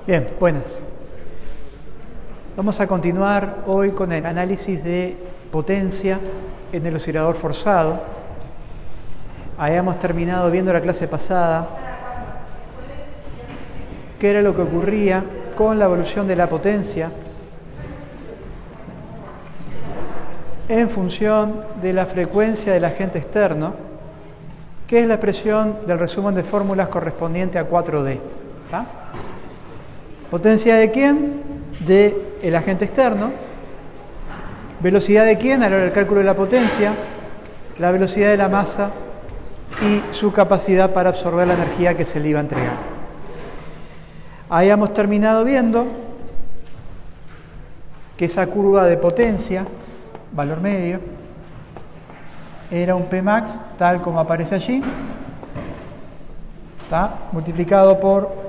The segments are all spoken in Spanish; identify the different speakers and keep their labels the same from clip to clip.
Speaker 1: Bien, buenas. Vamos a continuar hoy con el análisis de potencia en el oscilador forzado. Habíamos terminado viendo la clase pasada qué era lo que ocurría con la evolución de la potencia en función de la frecuencia del agente externo, que es la expresión del resumen de fórmulas correspondiente a 4D. ¿Está? ¿Potencia de quién? Del agente externo. ¿Velocidad de quién? A la hora del cálculo de la potencia. La velocidad de la masa y su capacidad para absorber la energía que se le iba a entregar. Habíamos terminado viendo que esa curva de potencia, valor medio, era un Pmax tal como aparece allí, ¿está? Multiplicado por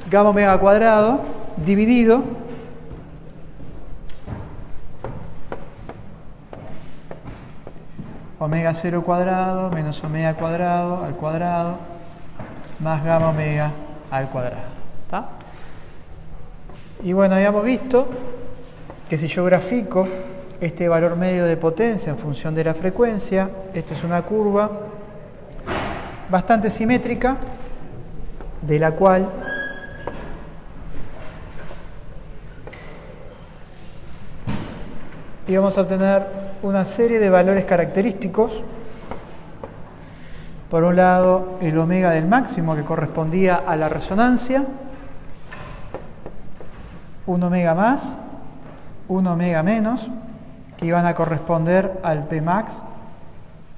Speaker 1: gamma omega cuadrado dividido omega 0 cuadrado menos omega cuadrado al cuadrado más gamma omega al cuadrado. ¿Está? Y bueno, habíamos visto que si yo grafico este valor medio de potencia en función de la frecuencia, esto es una curva bastante simétrica, de la cual íbamos a obtener una serie de valores característicos. Por un lado, el omega del máximo, que correspondía a la resonancia, un omega más, un omega menos, que iban a corresponder al Pmax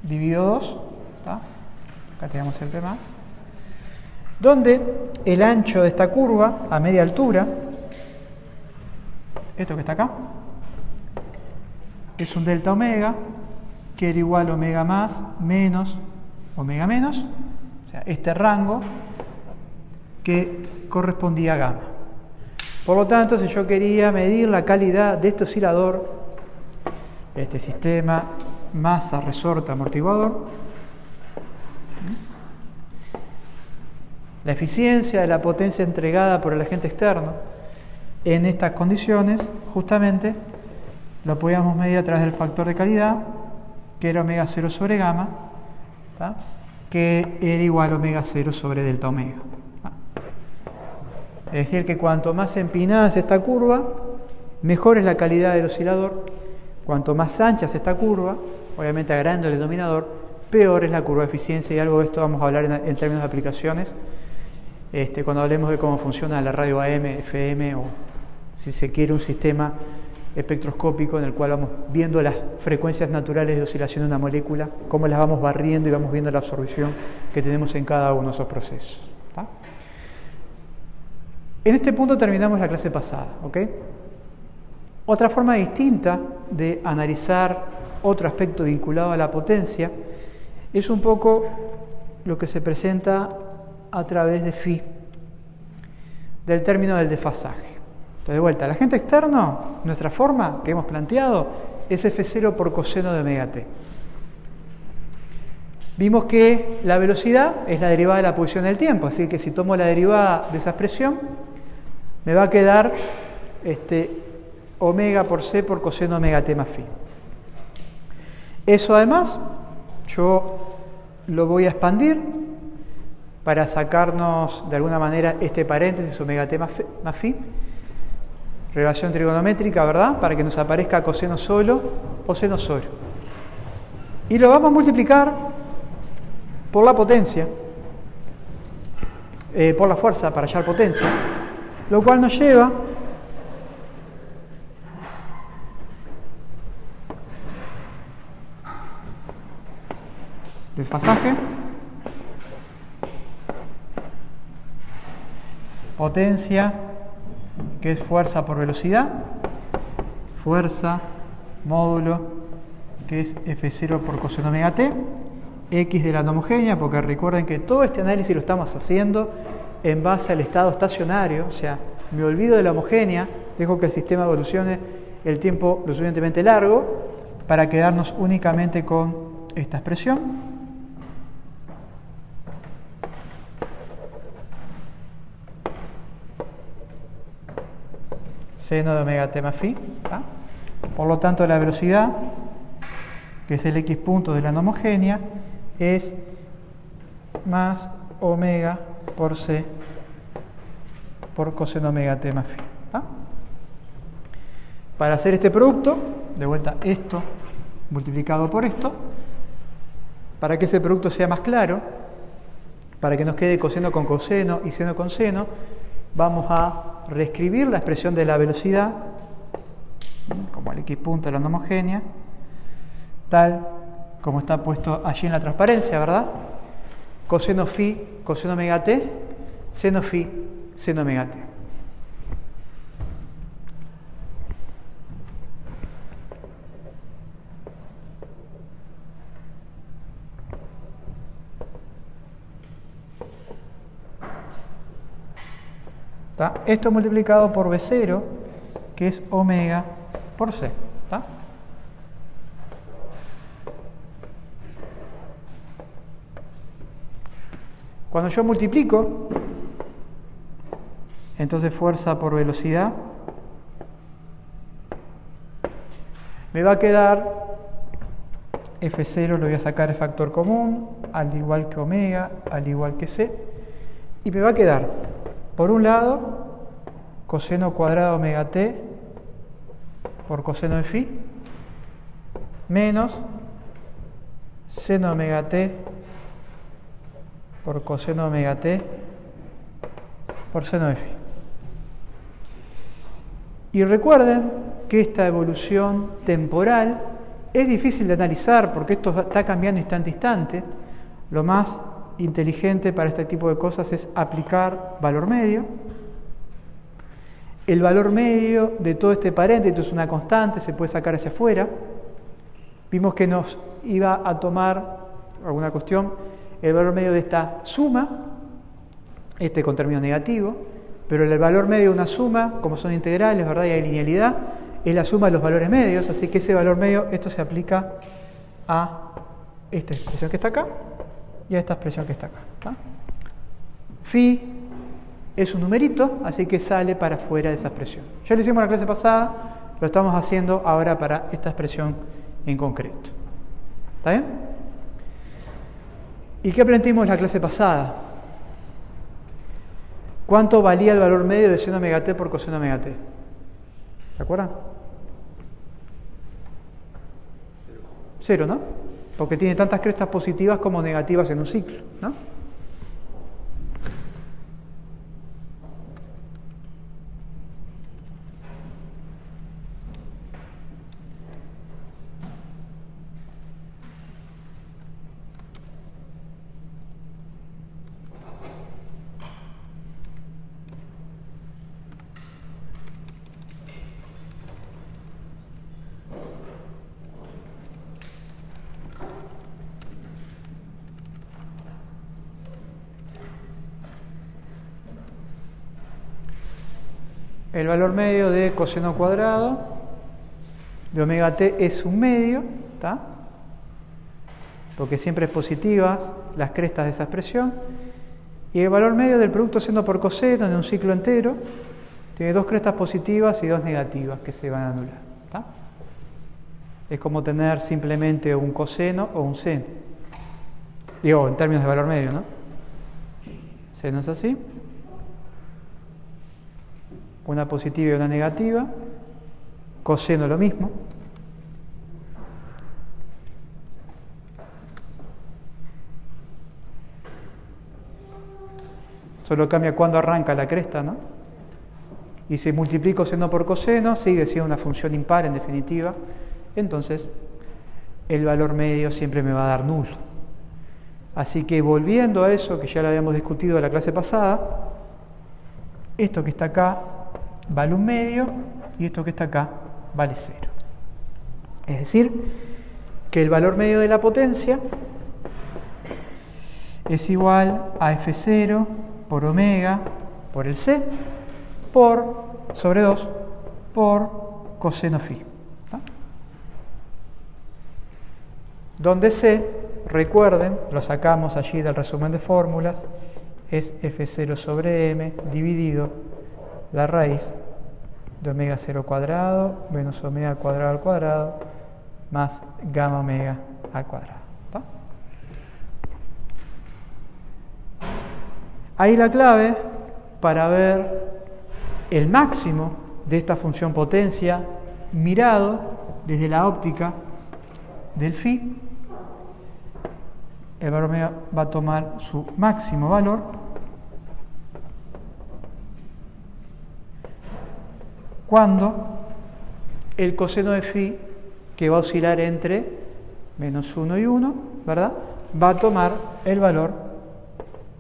Speaker 1: dividido 2. ¿Está? Acá tenemos el Pmax. Donde el ancho de esta curva, a media altura, esto que está acá, es un delta omega, que era igual a omega más menos omega menos, o sea, este rango que correspondía a gamma. Por lo tanto, si yo quería medir la calidad de este oscilador, de este sistema masa, resorte, amortiguador, la eficiencia de la potencia entregada por el agente externo en estas condiciones, justamente lo podíamos medir a través del factor de calidad, que era omega 0 sobre gamma, ¿tá? Que era igual a omega 0 sobre delta omega. ¿Tá? Es decir, que cuanto más empinada es esta curva, mejor es la calidad del oscilador. Cuanto más ancha es esta curva, obviamente agrandando el denominador, peor es la curva de eficiencia, y algo de esto vamos a hablar en términos de aplicaciones cuando hablemos de cómo funciona la radio AM, FM, o si se quiere un sistema espectroscópico en el cual vamos viendo las frecuencias naturales de oscilación de una molécula, cómo las vamos barriendo y vamos viendo la absorción que tenemos en cada uno de esos procesos. ¿Tá? En este punto terminamos la clase pasada. ¿Okay? Otra forma distinta de analizar otro aspecto vinculado a la potencia es un poco lo que se presenta a través de phi, del término del desfasaje. Entonces, de vuelta, el agente externo, nuestra forma que hemos planteado, es F0 por coseno de omega t. Vimos que la velocidad es la derivada de la posición del tiempo, así que si tomo la derivada de esa expresión, me va a quedar omega por c por coseno omega t más phi. Eso además, yo lo voy a expandir para sacarnos de alguna manera este paréntesis omega t más phi, relación trigonométrica, ¿verdad? Para que nos aparezca coseno solo o seno solo. Y lo vamos a multiplicar por la potencia, por la fuerza para hallar potencia, lo cual nos lleva desfasaje, potencia, que es fuerza por velocidad, fuerza, módulo, que es F0 por coseno omega t, X de la no homogénea, porque recuerden que todo este análisis lo estamos haciendo en base al estado estacionario, o sea, me olvido de la homogénea, dejo que el sistema evolucione el tiempo lo suficientemente largo para quedarnos únicamente con esta expresión. seno de omega t más phi. ¿Tá? Por lo tanto, la velocidad, que es el x punto de la no homogénea, es más omega por c por coseno omega t más phi. ¿Tá? Para hacer este producto, de vuelta esto multiplicado por esto, para que ese producto sea más claro, para que nos quede coseno con coseno y seno con seno, vamos a reescribir la expresión de la velocidad como el x punto de la no homogénea, tal como está puesto allí en la transparencia, ¿verdad? Coseno phi, coseno omega t, seno phi, seno omega t. ¿Tá? Esto multiplicado por B0, que es omega por C. ¿Tá? Cuando yo multiplico, entonces fuerza por velocidad, me va a quedar F0, lo voy a sacar el factor común, al igual que omega, al igual que C, y me va a quedar, por un lado, coseno cuadrado omega t por coseno de phi, menos seno omega t por coseno omega t por seno de phi. Y recuerden que esta evolución temporal es difícil de analizar porque esto está cambiando instante a instante. Lo más inteligente para este tipo de cosas es aplicar valor medio. El valor medio de todo este paréntesis es una constante, se puede sacar hacia afuera. Vimos que nos iba a tomar alguna cuestión el valor medio de esta suma, este con término negativo, pero el valor medio de una suma, como son integrales, ¿verdad? Y hay linealidad, es la suma de los valores medios, así que ese valor medio, esto se aplica a esta expresión que está acá y a esta expresión que está acá. ¿Tá? Phi es un numerito, así que sale para afuera de esa expresión. Ya lo hicimos en la clase pasada, lo estamos haciendo ahora para esta expresión en concreto. ¿Está bien? ¿Y qué aprendimos en la clase pasada? ¿Cuánto valía el valor medio de seno omega t por coseno omega t? ¿Se acuerdan? 0, ¿no? Porque tiene tantas crestas positivas como negativas en un ciclo, ¿no? El valor medio de coseno cuadrado de omega t es un medio, ¿tá? Porque siempre es positivas las crestas de esa expresión. Y el valor medio del producto seno por coseno en un ciclo entero tiene dos crestas positivas y dos negativas que se van a anular. ¿Tá? Es como tener simplemente un coseno o un seno. Digo, en términos de valor medio, ¿no? Seno es así. Una positiva y una negativa, coseno lo mismo. Solo cambia cuando arranca la cresta, ¿no? Y si multiplico seno por coseno, sigue siendo una función impar en definitiva. Entonces, el valor medio siempre me va a dar nulo. Así que volviendo a eso que ya lo habíamos discutido en la clase pasada, esto que está acá vale un medio y esto que está acá vale 0. Es decir, que el valor medio de la potencia es igual a F0 por omega por el C sobre 2 por coseno phi. ¿Tá? Donde C, recuerden, lo sacamos allí del resumen de fórmulas, es F0 sobre M dividido la raíz de omega 0 cuadrado menos omega cuadrado al cuadrado más gamma omega al cuadrado. ¿Está? Ahí la clave para ver el máximo de esta función potencia mirado desde la óptica del phi, el valor omega va a tomar su máximo valor cuando el coseno de phi, que va a oscilar entre menos 1 y 1, ¿verdad?, va a tomar el valor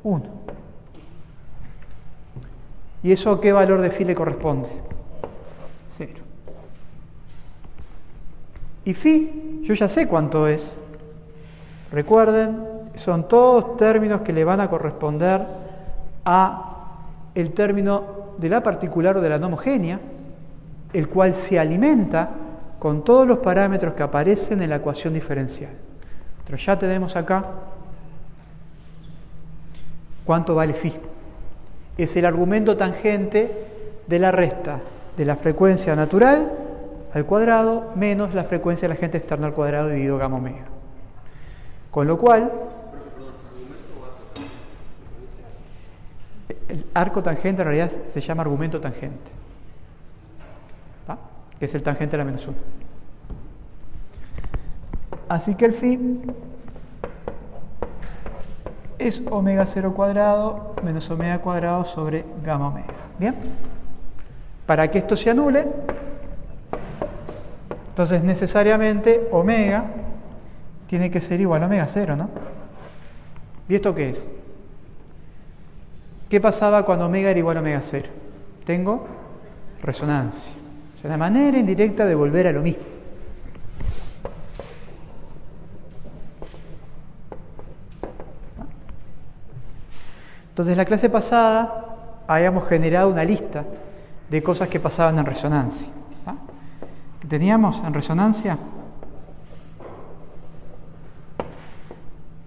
Speaker 1: 1. ¿Y eso a qué valor de phi le corresponde? 0. Y phi, yo ya sé cuánto es. Recuerden, son todos términos que le van a corresponder a el término de la particular o de la no homogénea, el cual se alimenta con todos los parámetros que aparecen en la ecuación diferencial. Pero ya tenemos acá cuánto vale phi. Es el argumento tangente de la resta de la frecuencia natural al cuadrado menos la frecuencia de la agente externa al cuadrado dividido gamma omega. Con lo cual, el arco tangente en realidad se llama argumento tangente, ¿tá?, que es el tangente de la menos 1. Así que el phi es omega 0 cuadrado menos omega cuadrado sobre gamma omega. ¿Bien? Para que esto se anule, entonces necesariamente omega tiene que ser igual a omega 0, ¿no? ¿Y esto qué es? ¿Qué pasaba cuando omega era igual a omega 0? Tengo resonancia. Es una manera indirecta de volver a lo mismo. Entonces, en la clase pasada habíamos generado una lista de cosas que pasaban en resonancia. Teníamos en resonancia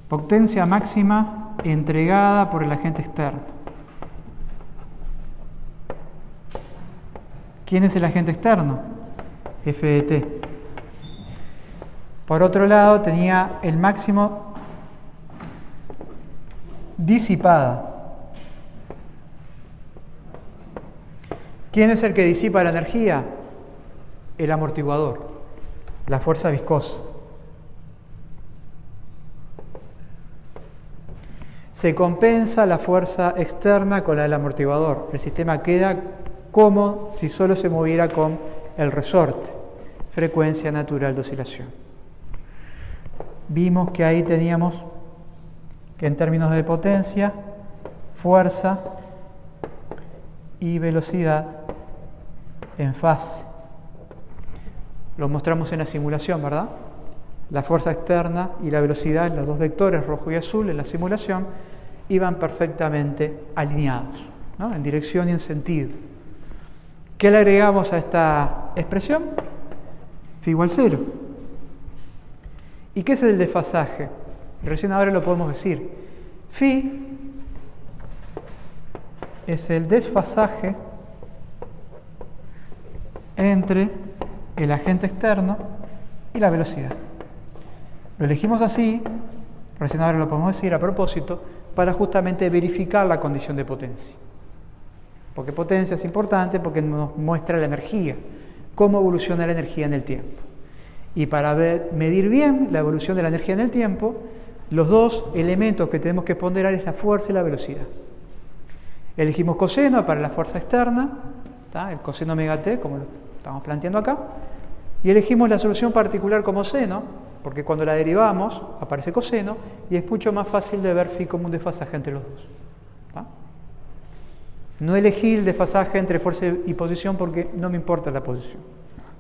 Speaker 1: potencia máxima entregada por el agente externo. ¿Quién es el agente externo? F de t. Por otro lado, tenía el máximo disipada. ¿Quién es el que disipa la energía? El amortiguador, la fuerza viscosa. Se compensa la fuerza externa con la del amortiguador. El sistema queda como si solo se moviera con el resorte, frecuencia natural de oscilación. Vimos que ahí teníamos que en términos de potencia, fuerza y velocidad en fase. Lo mostramos en la simulación, ¿verdad? La fuerza externa y la velocidad, los dos vectores rojo y azul en la simulación, iban perfectamente alineados, ¿no?, en dirección y en sentido. ¿Qué le agregamos a esta expresión? Phi igual 0. ¿Y qué es el desfasaje? Recién ahora lo podemos decir. Phi es el desfasaje entre el agente externo y la velocidad. Lo elegimos así, recién ahora lo podemos decir a propósito, para justamente verificar la condición de potencia. Porque potencia es importante porque nos muestra la energía, cómo evoluciona la energía en el tiempo. Y para medir bien la evolución de la energía en el tiempo, los dos elementos que tenemos que ponderar es la fuerza y la velocidad. Elegimos coseno para la fuerza externa, ¿tá?, el coseno omega t, como lo estamos planteando acá, y elegimos la solución particular como seno, porque cuando la derivamos aparece coseno, y es mucho más fácil de ver phi como un desfasaje entre los dos. ¿Tá? No elegí el desfasaje entre fuerza y posición porque no me importa la posición,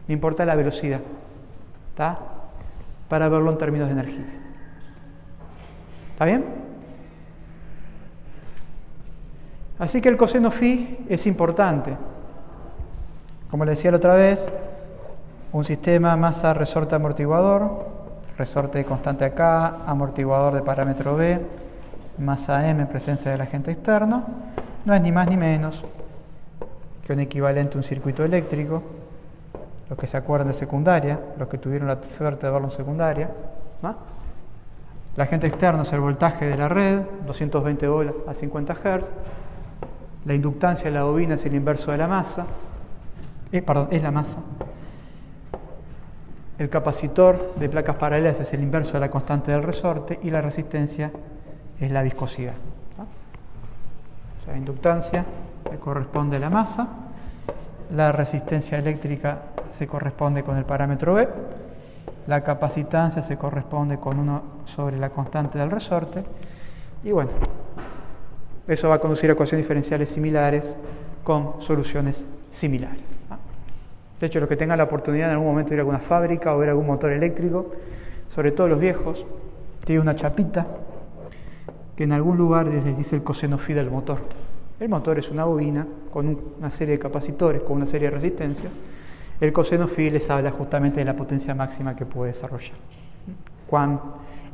Speaker 1: me importa la velocidad, ¿tá?, para verlo en términos de energía. ¿Está bien? Así que el coseno phi es importante. Como le decía la otra vez, un sistema masa resorte amortiguador, resorte constante acá, amortiguador de parámetro B, masa m en presencia del agente externo, no es ni más ni menos que un equivalente a un circuito eléctrico, los que se acuerdan de secundaria, los que tuvieron la suerte de verlo en secundaria, ¿no? El agente externo es el voltaje de la red, 220 volts a 50 Hz. La inductancia de la bobina es el inverso de la masa. Es la masa. El capacitor de placas paralelas es el inverso de la constante del resorte y la resistencia es la viscosidad, ¿no? O sea, la inductancia le corresponde a la masa, la resistencia eléctrica se corresponde con el parámetro B, la capacitancia se corresponde con 1 sobre la constante del resorte y bueno, eso va a conducir a ecuaciones diferenciales similares con soluciones similares, ¿no? De hecho, los que tengan la oportunidad en algún momento de ir a alguna fábrica o ver algún motor eléctrico, sobre todo los viejos, tiene una chapita que en algún lugar les dice el coseno phi del motor. El motor es una bobina con una serie de capacitores, con una serie de resistencias. El coseno phi les habla justamente de la potencia máxima que puede desarrollar. Cuán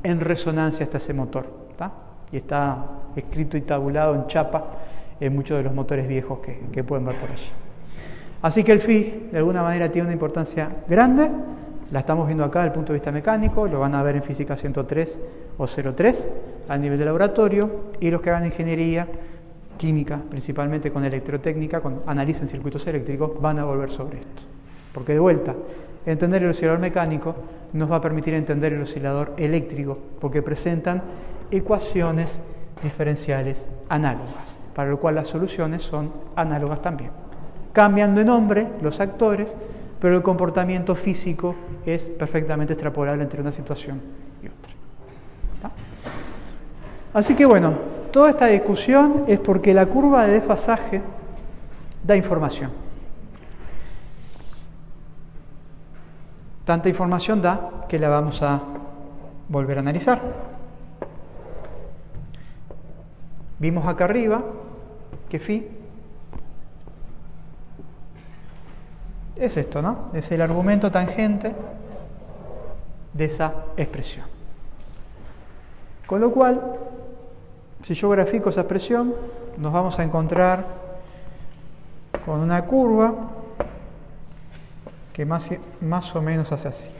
Speaker 1: en resonancia está ese motor, ¿tá? Y está escrito y tabulado en chapa en muchos de los motores viejos que pueden ver por allí. Así que el phi de alguna manera tiene una importancia grande. La estamos viendo acá desde el punto de vista mecánico, lo van a ver en física 103 o 03 al nivel de laboratorio, y los que hagan ingeniería química, principalmente con electrotécnica, cuando analicen circuitos eléctricos, van a volver sobre esto. Porque de vuelta, entender el oscilador mecánico nos va a permitir entender el oscilador eléctrico, porque presentan ecuaciones diferenciales análogas, para lo cual las soluciones son análogas también. Cambian de nombre los actores, pero el comportamiento físico es perfectamente extrapolable entre una situación y otra. ¿Está? Así que bueno, toda esta discusión es porque la curva de desfasaje da información. Tanta información da que la vamos a volver a analizar. Vimos acá arriba que phi es esto, ¿no? Es el argumento tangente de esa expresión. Con lo cual, si yo grafico esa expresión, nos vamos a encontrar con una curva que más o menos hace así.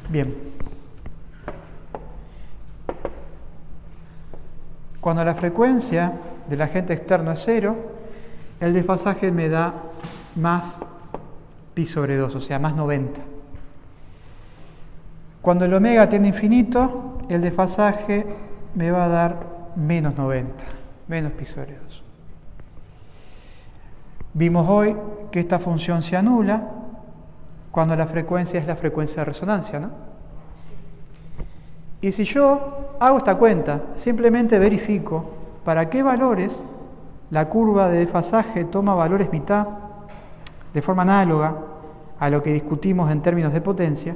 Speaker 1: Bien. Cuando la frecuencia del agente externo es 0, el desfasaje me da más pi sobre 2, o sea, más 90. Cuando el omega tiende a infinito, el desfasaje me va a dar menos 90, menos pi sobre 2. Vimos hoy que esta función se anula cuando la frecuencia es la frecuencia de resonancia, ¿no? Y si yo hago esta cuenta, simplemente verifico para qué valores la curva de desfasaje toma valores mitad de forma análoga a lo que discutimos en términos de potencia.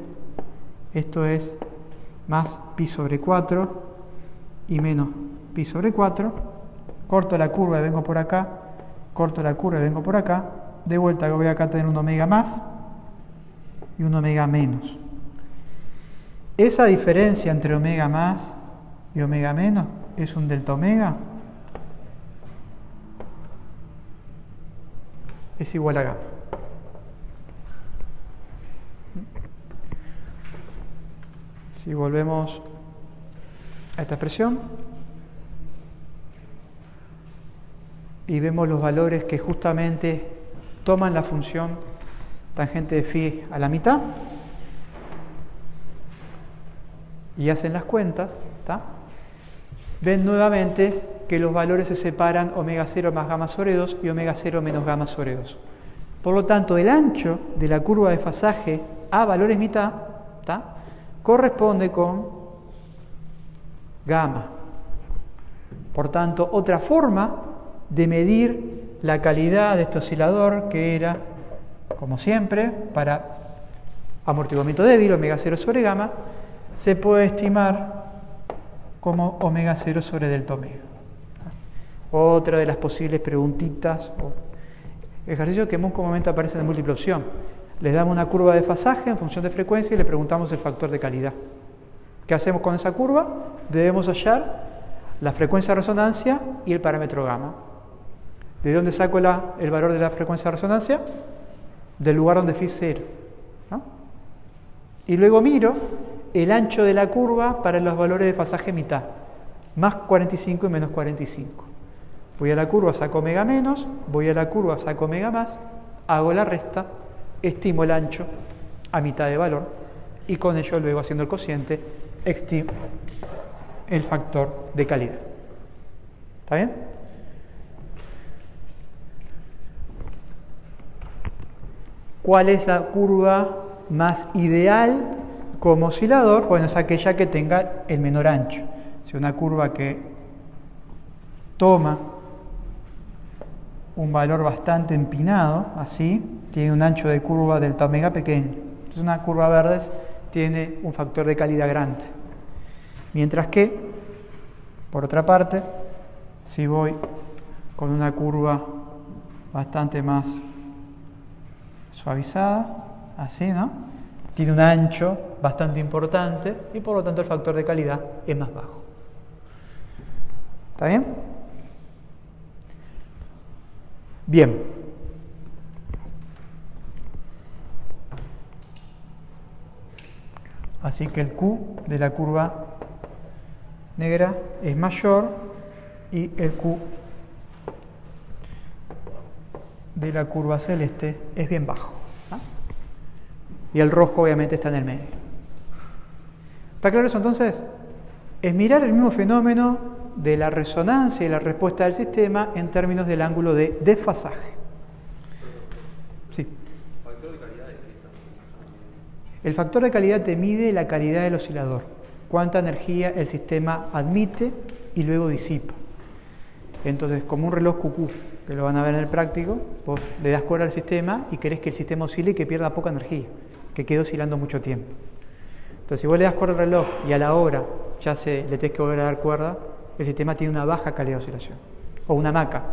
Speaker 1: Esto es más pi sobre 4 y menos pi sobre 4. Corto la curva y vengo por acá. Corto la curva y vengo por acá. De vuelta voy acá a tener un omega más y un omega menos. Esa diferencia entre omega más y omega menos es un delta omega. Es igual a gamma. Si volvemos a esta expresión y vemos los valores que justamente toman la función tangente de phi a la mitad y hacen las cuentas, ¿tá? Ven nuevamente que los valores se separan omega 0 más gamma sobre 2 y omega 0 menos gamma sobre 2. Por lo tanto, el ancho de la curva de desfasaje a valores mitad, ¿tá?, corresponde con gamma. Por tanto, otra forma de medir la calidad de este oscilador, que era, como siempre, para amortiguamiento débil, omega 0 sobre gamma, se puede estimar como omega 0 sobre delta omega. Otra de las posibles preguntitas o ejercicios que en un momento aparecen en múltiple opción. Les damos una curva de fasaje en función de frecuencia y le preguntamos el factor de calidad. ¿Qué hacemos con esa curva? Debemos hallar la frecuencia de resonancia y el parámetro gamma. ¿De dónde saco el valor de la frecuencia de resonancia? Del lugar donde fui 0. ¿No? Y luego miro el ancho de la curva para los valores de fasaje mitad. Más 45 y menos 45. Voy a la curva, saco omega menos, voy a la curva, saco omega más, hago la resta, estimo el ancho a mitad de valor y con ello luego haciendo el cociente estimo el factor de calidad. ¿Está bien? ¿Cuál es la curva más ideal como oscilador? Bueno, es aquella que tenga el menor ancho. Si una curva que toma un valor bastante empinado, así, tiene un ancho de curva delta omega pequeño. Entonces una curva verde tiene un factor de calidad grande. Mientras que, por otra parte, si voy con una curva bastante más suavizada, así, ¿no? Tiene un ancho bastante importante y por lo tanto el factor de calidad es más bajo. ¿Está bien? Bien. Así que el Q de la curva negra es mayor y el Q de la curva celeste es bien bajo. ¿No? Y el rojo obviamente está en el medio. ¿Está claro eso entonces? Es mirar el mismo fenómeno de la resonancia y la respuesta del sistema en términos del ángulo de desfasaje. Sí. ¿Factor de calidad de qué estamos usando? El factor de calidad te mide la calidad del oscilador, cuánta energía el sistema admite y luego disipa. Entonces, como un reloj cucú, que lo van a ver en el práctico, vos le das cuerda al sistema y querés que el sistema oscile y que pierda poca energía, que quede oscilando mucho tiempo. Entonces, si vos le das cuerda al reloj y a la hora ya le tenés que volver a dar cuerda, el sistema tiene una baja calidad de oscilación. O una hamaca,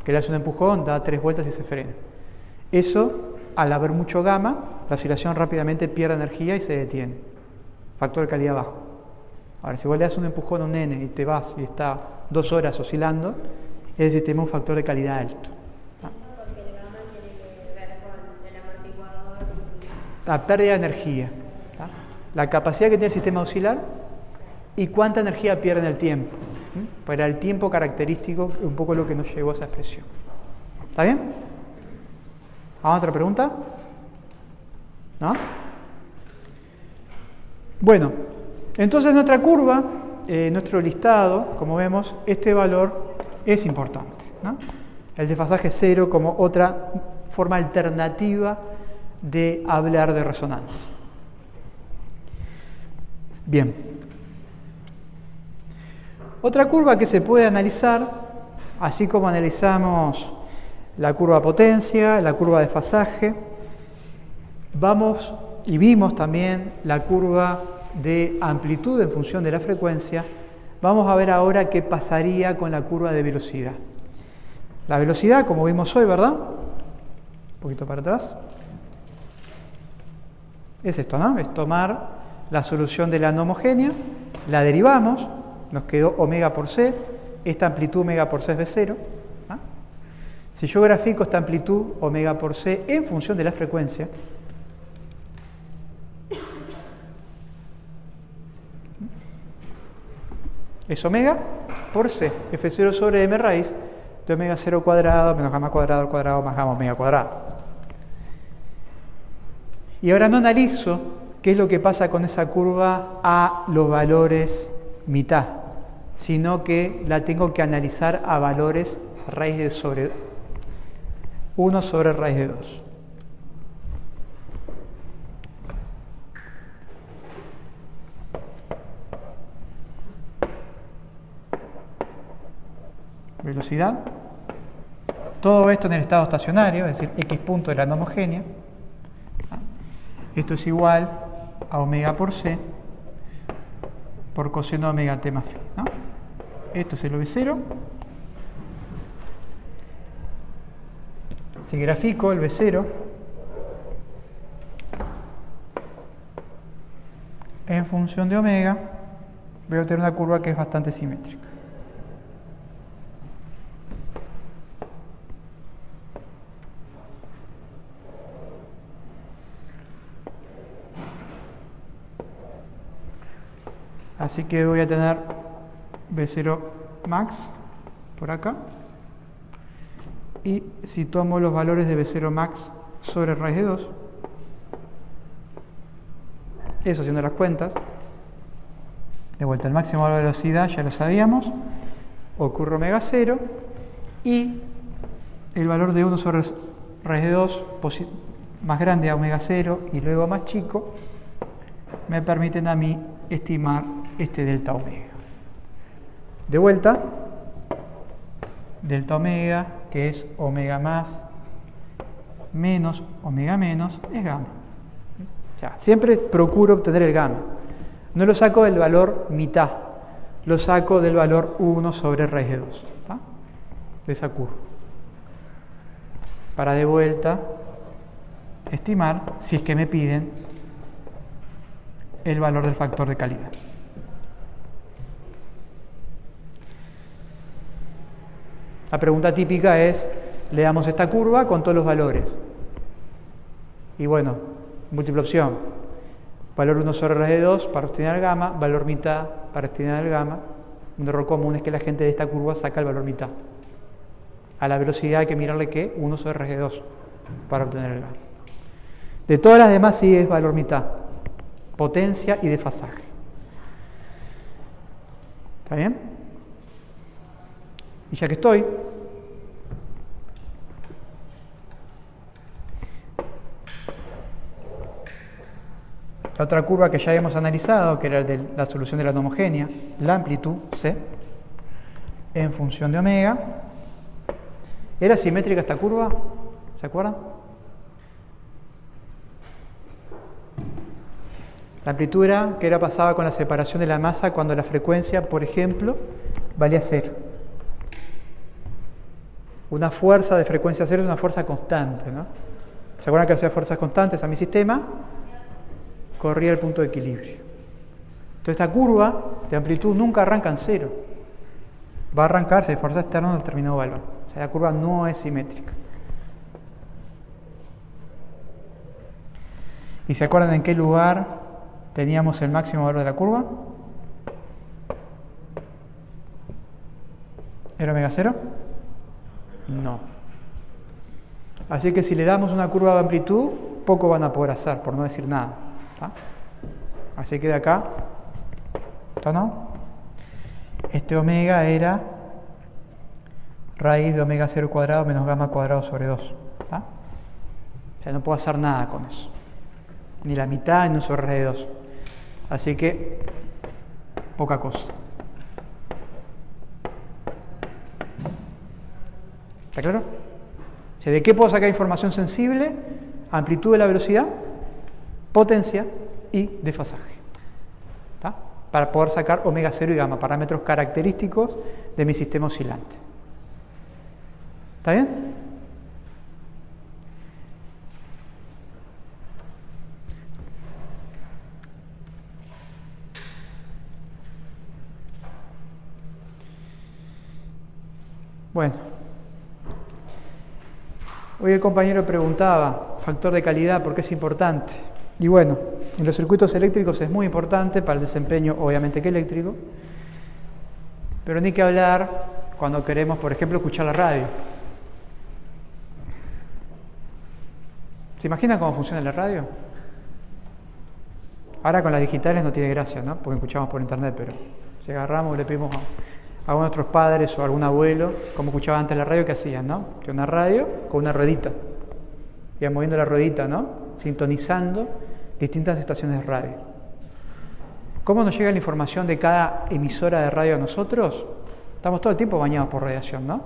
Speaker 1: que le hace un empujón, da 3 vueltas y se frena. Eso, al haber mucho gamma, la oscilación rápidamente pierde energía y se detiene. Factor de calidad bajo. Ahora, si vos le das un empujón a un nene y te vas y está 2 horas oscilando, ese sistema es un factor de calidad alto.
Speaker 2: Eso porque el gamma tiene que ver con el amortiguador.
Speaker 1: La pérdida de energía. ¿Tá? La capacidad que tiene el sistema de oscilar y cuánta energía pierde en el tiempo. Para el tiempo característico, un poco lo que nos llevó a esa expresión. ¿Está bien? ¿Vamos a otra pregunta? ¿No? Bueno, entonces nuestra curva, nuestro listado, como vemos, este valor es importante, ¿no? El desfasaje cero como otra forma alternativa de hablar de resonancia. Bien. Otra curva que se puede analizar, así como analizamos la curva potencia, la curva de desfasaje, vamos y vimos también la curva de amplitud en función de la frecuencia, vamos a ver ahora qué pasaría con la curva de velocidad. La velocidad, como vimos hoy, ¿verdad? Un poquito para atrás. Es esto, ¿no? Es tomar la solución de la no homogénea, la derivamos, nos quedó omega por c, esta amplitud omega por c es de 0. ¿Ah? Si yo grafico esta amplitud omega por c en función de la frecuencia, es omega por c, f0 sobre m raíz de omega 0 cuadrado menos gamma cuadrado al cuadrado más gamma omega cuadrado. Y ahora no analizo qué es lo que pasa con esa curva a los valores mitad, sino que la tengo que analizar a valores raíz de sobre 1 sobre raíz de 2. Velocidad. Todo esto en el estado estacionario, es decir, x punto de la no homogénea. Esto es igual a omega por c por coseno omega t más phi, ¿no? Esto es el V0. Si grafico el V0 en función de omega, voy a obtener una curva que es bastante simétrica. Así que voy a tener V0 max por acá. Y si tomo los valores de V0 max sobre raíz de 2, eso haciendo las cuentas, de vuelta el máximo valor de velocidad ya lo sabíamos, ocurre omega 0 y el valor de 1 sobre raíz de 2 más grande a omega 0 y luego más chico me permiten a mí estimar este delta omega. De vuelta, delta omega, que es omega más menos omega menos, es gamma. O sea, siempre procuro obtener el gamma. No lo saco del valor mitad, lo saco del valor 1 sobre raíz de 2, ¿tá? De esa curva. Para de vuelta estimar, si es que me piden, el valor del factor de calidad. La pregunta típica es, le damos esta curva con todos los valores. Y bueno, múltiple opción. Valor 1 sobre raíz de 2 para obtener el gamma, valor mitad para obtener el gamma. Un error común es que la gente de esta curva saca el valor mitad. A la velocidad hay que mirarle ¿qué? 1 sobre raíz de 2 para obtener el gamma. De todas las demás sí es valor mitad. Potencia y desfasaje. ¿Está bien? Y ya que estoy, la otra curva que ya hemos analizado, que era el de la solución de la no homogénea, la amplitud C, en función de omega, ¿era simétrica esta curva? ¿Se acuerdan? La amplitud era que pasaba con la separación de la masa cuando la frecuencia, por ejemplo, valía 0. Una fuerza de frecuencia 0 es una fuerza constante, ¿no? ¿Se acuerdan que hacía fuerzas constantes a mi sistema? Corría el punto de equilibrio. Entonces esta curva de amplitud nunca arranca en 0. Va a arrancar si hay fuerza externa en determinado valor. O sea, la curva no es simétrica. ¿Y se acuerdan en qué lugar teníamos el máximo valor de la curva? ¿Era omega 0? No. Así que si le damos una curva de amplitud, poco van a poder hacer, por no decir nada. ¿Tá? Así que de acá, ¿está no? Este omega era raíz de omega 0 cuadrado menos gamma cuadrado sobre 2. ¿Tá? O sea, no puedo hacer nada con eso. Ni la mitad, ni 1 sobre raíz de 2. Así que, poca cosa. ¿Está claro? O sea, ¿de qué puedo sacar información sensible? Amplitud de la velocidad, potencia y desfasaje. ¿Está? Para poder sacar omega 0 y gamma, parámetros característicos de mi sistema oscilante. ¿Está bien? Bueno. Hoy el compañero preguntaba, factor de calidad, ¿por qué es importante? Y bueno, en los circuitos eléctricos es muy importante para el desempeño, obviamente que eléctrico, pero ni que hablar cuando queremos, por ejemplo, escuchar la radio. ¿Se imaginan cómo funciona la radio? Ahora con las digitales no tiene gracia, ¿no? Porque escuchamos por internet, pero si agarramos y le pedimos a nuestros padres o a algún abuelo, como escuchaba antes la radio, ¿qué hacían, no? Que una radio con una ruedita. Iban moviendo la ruedita, ¿no? Sintonizando distintas estaciones de radio. ¿Cómo nos llega la información de cada emisora de radio a nosotros? Estamos todo el tiempo bañados por radiación, ¿no?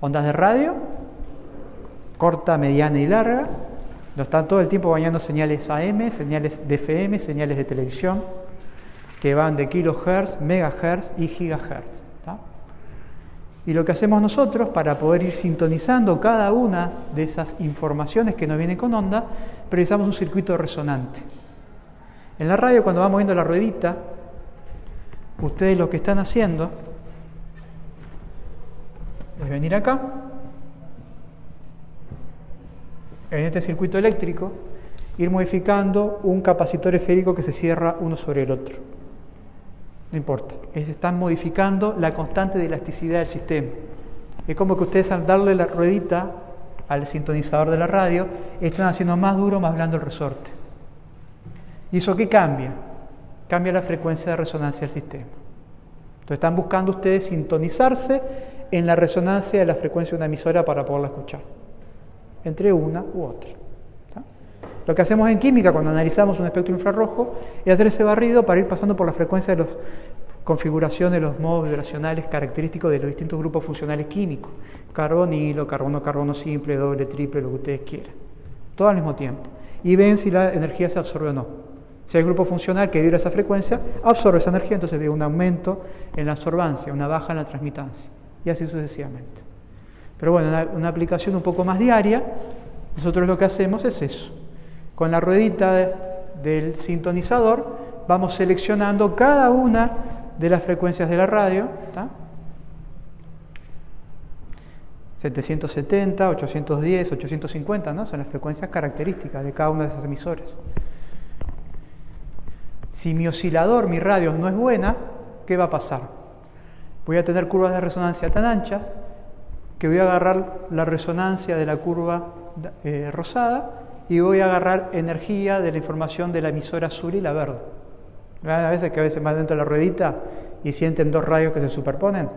Speaker 1: Ondas de radio, corta, mediana y larga. Nos están todo el tiempo bañando señales AM, señales de FM, señales de televisión. que van de kilohertz, megahertz y gigahertz. ¿Tá? Y lo que hacemos nosotros para poder ir sintonizando cada una de esas informaciones que nos vienen con onda, precisamos un circuito resonante. En la radio, cuando vamos moviendo la ruedita, ustedes lo que están haciendo es venir acá, en este circuito eléctrico, ir modificando un capacitor esférico que se cierra uno sobre el otro. No importa, están modificando la constante de elasticidad del sistema. Es como que ustedes al darle la ruedita al sintonizador de la radio, están haciendo más duro, más blando el resorte. ¿Y eso qué cambia? Cambia la frecuencia de resonancia del sistema. Entonces están buscando ustedes sintonizarse en la resonancia de la frecuencia de una emisora para poderla escuchar, entre una u otra. ¿Tá? Lo que hacemos en química cuando analizamos un espectro infrarrojo es hacer ese barrido para ir pasando por la frecuencia de la configuración de los modos vibracionales característicos de los distintos grupos funcionales químicos, carbonilo, carbono simple, doble, triple, lo que ustedes quieran, todo al mismo tiempo, y ven si la energía se absorbe o no. Si hay un grupo funcional que vibra esa frecuencia, absorbe esa energía, entonces ve un aumento en la absorbancia, una baja en la transmitancia, y así sucesivamente. Pero bueno, una aplicación un poco más diaria, nosotros lo que hacemos es eso. Con la ruedita del sintonizador vamos seleccionando cada una de las frecuencias de la radio, ¿tá? 770, 810, 850, ¿no? Son las frecuencias características de cada una de esas emisoras. Si mi oscilador, mi radio no es buena, ¿qué va a pasar? Voy a tener curvas de resonancia tan anchas que voy a agarrar la resonancia de la curva rosada y voy a agarrar energía de la información de la emisora azul y la verde. A veces más dentro de la ruedita y sienten dos radios que se superponen.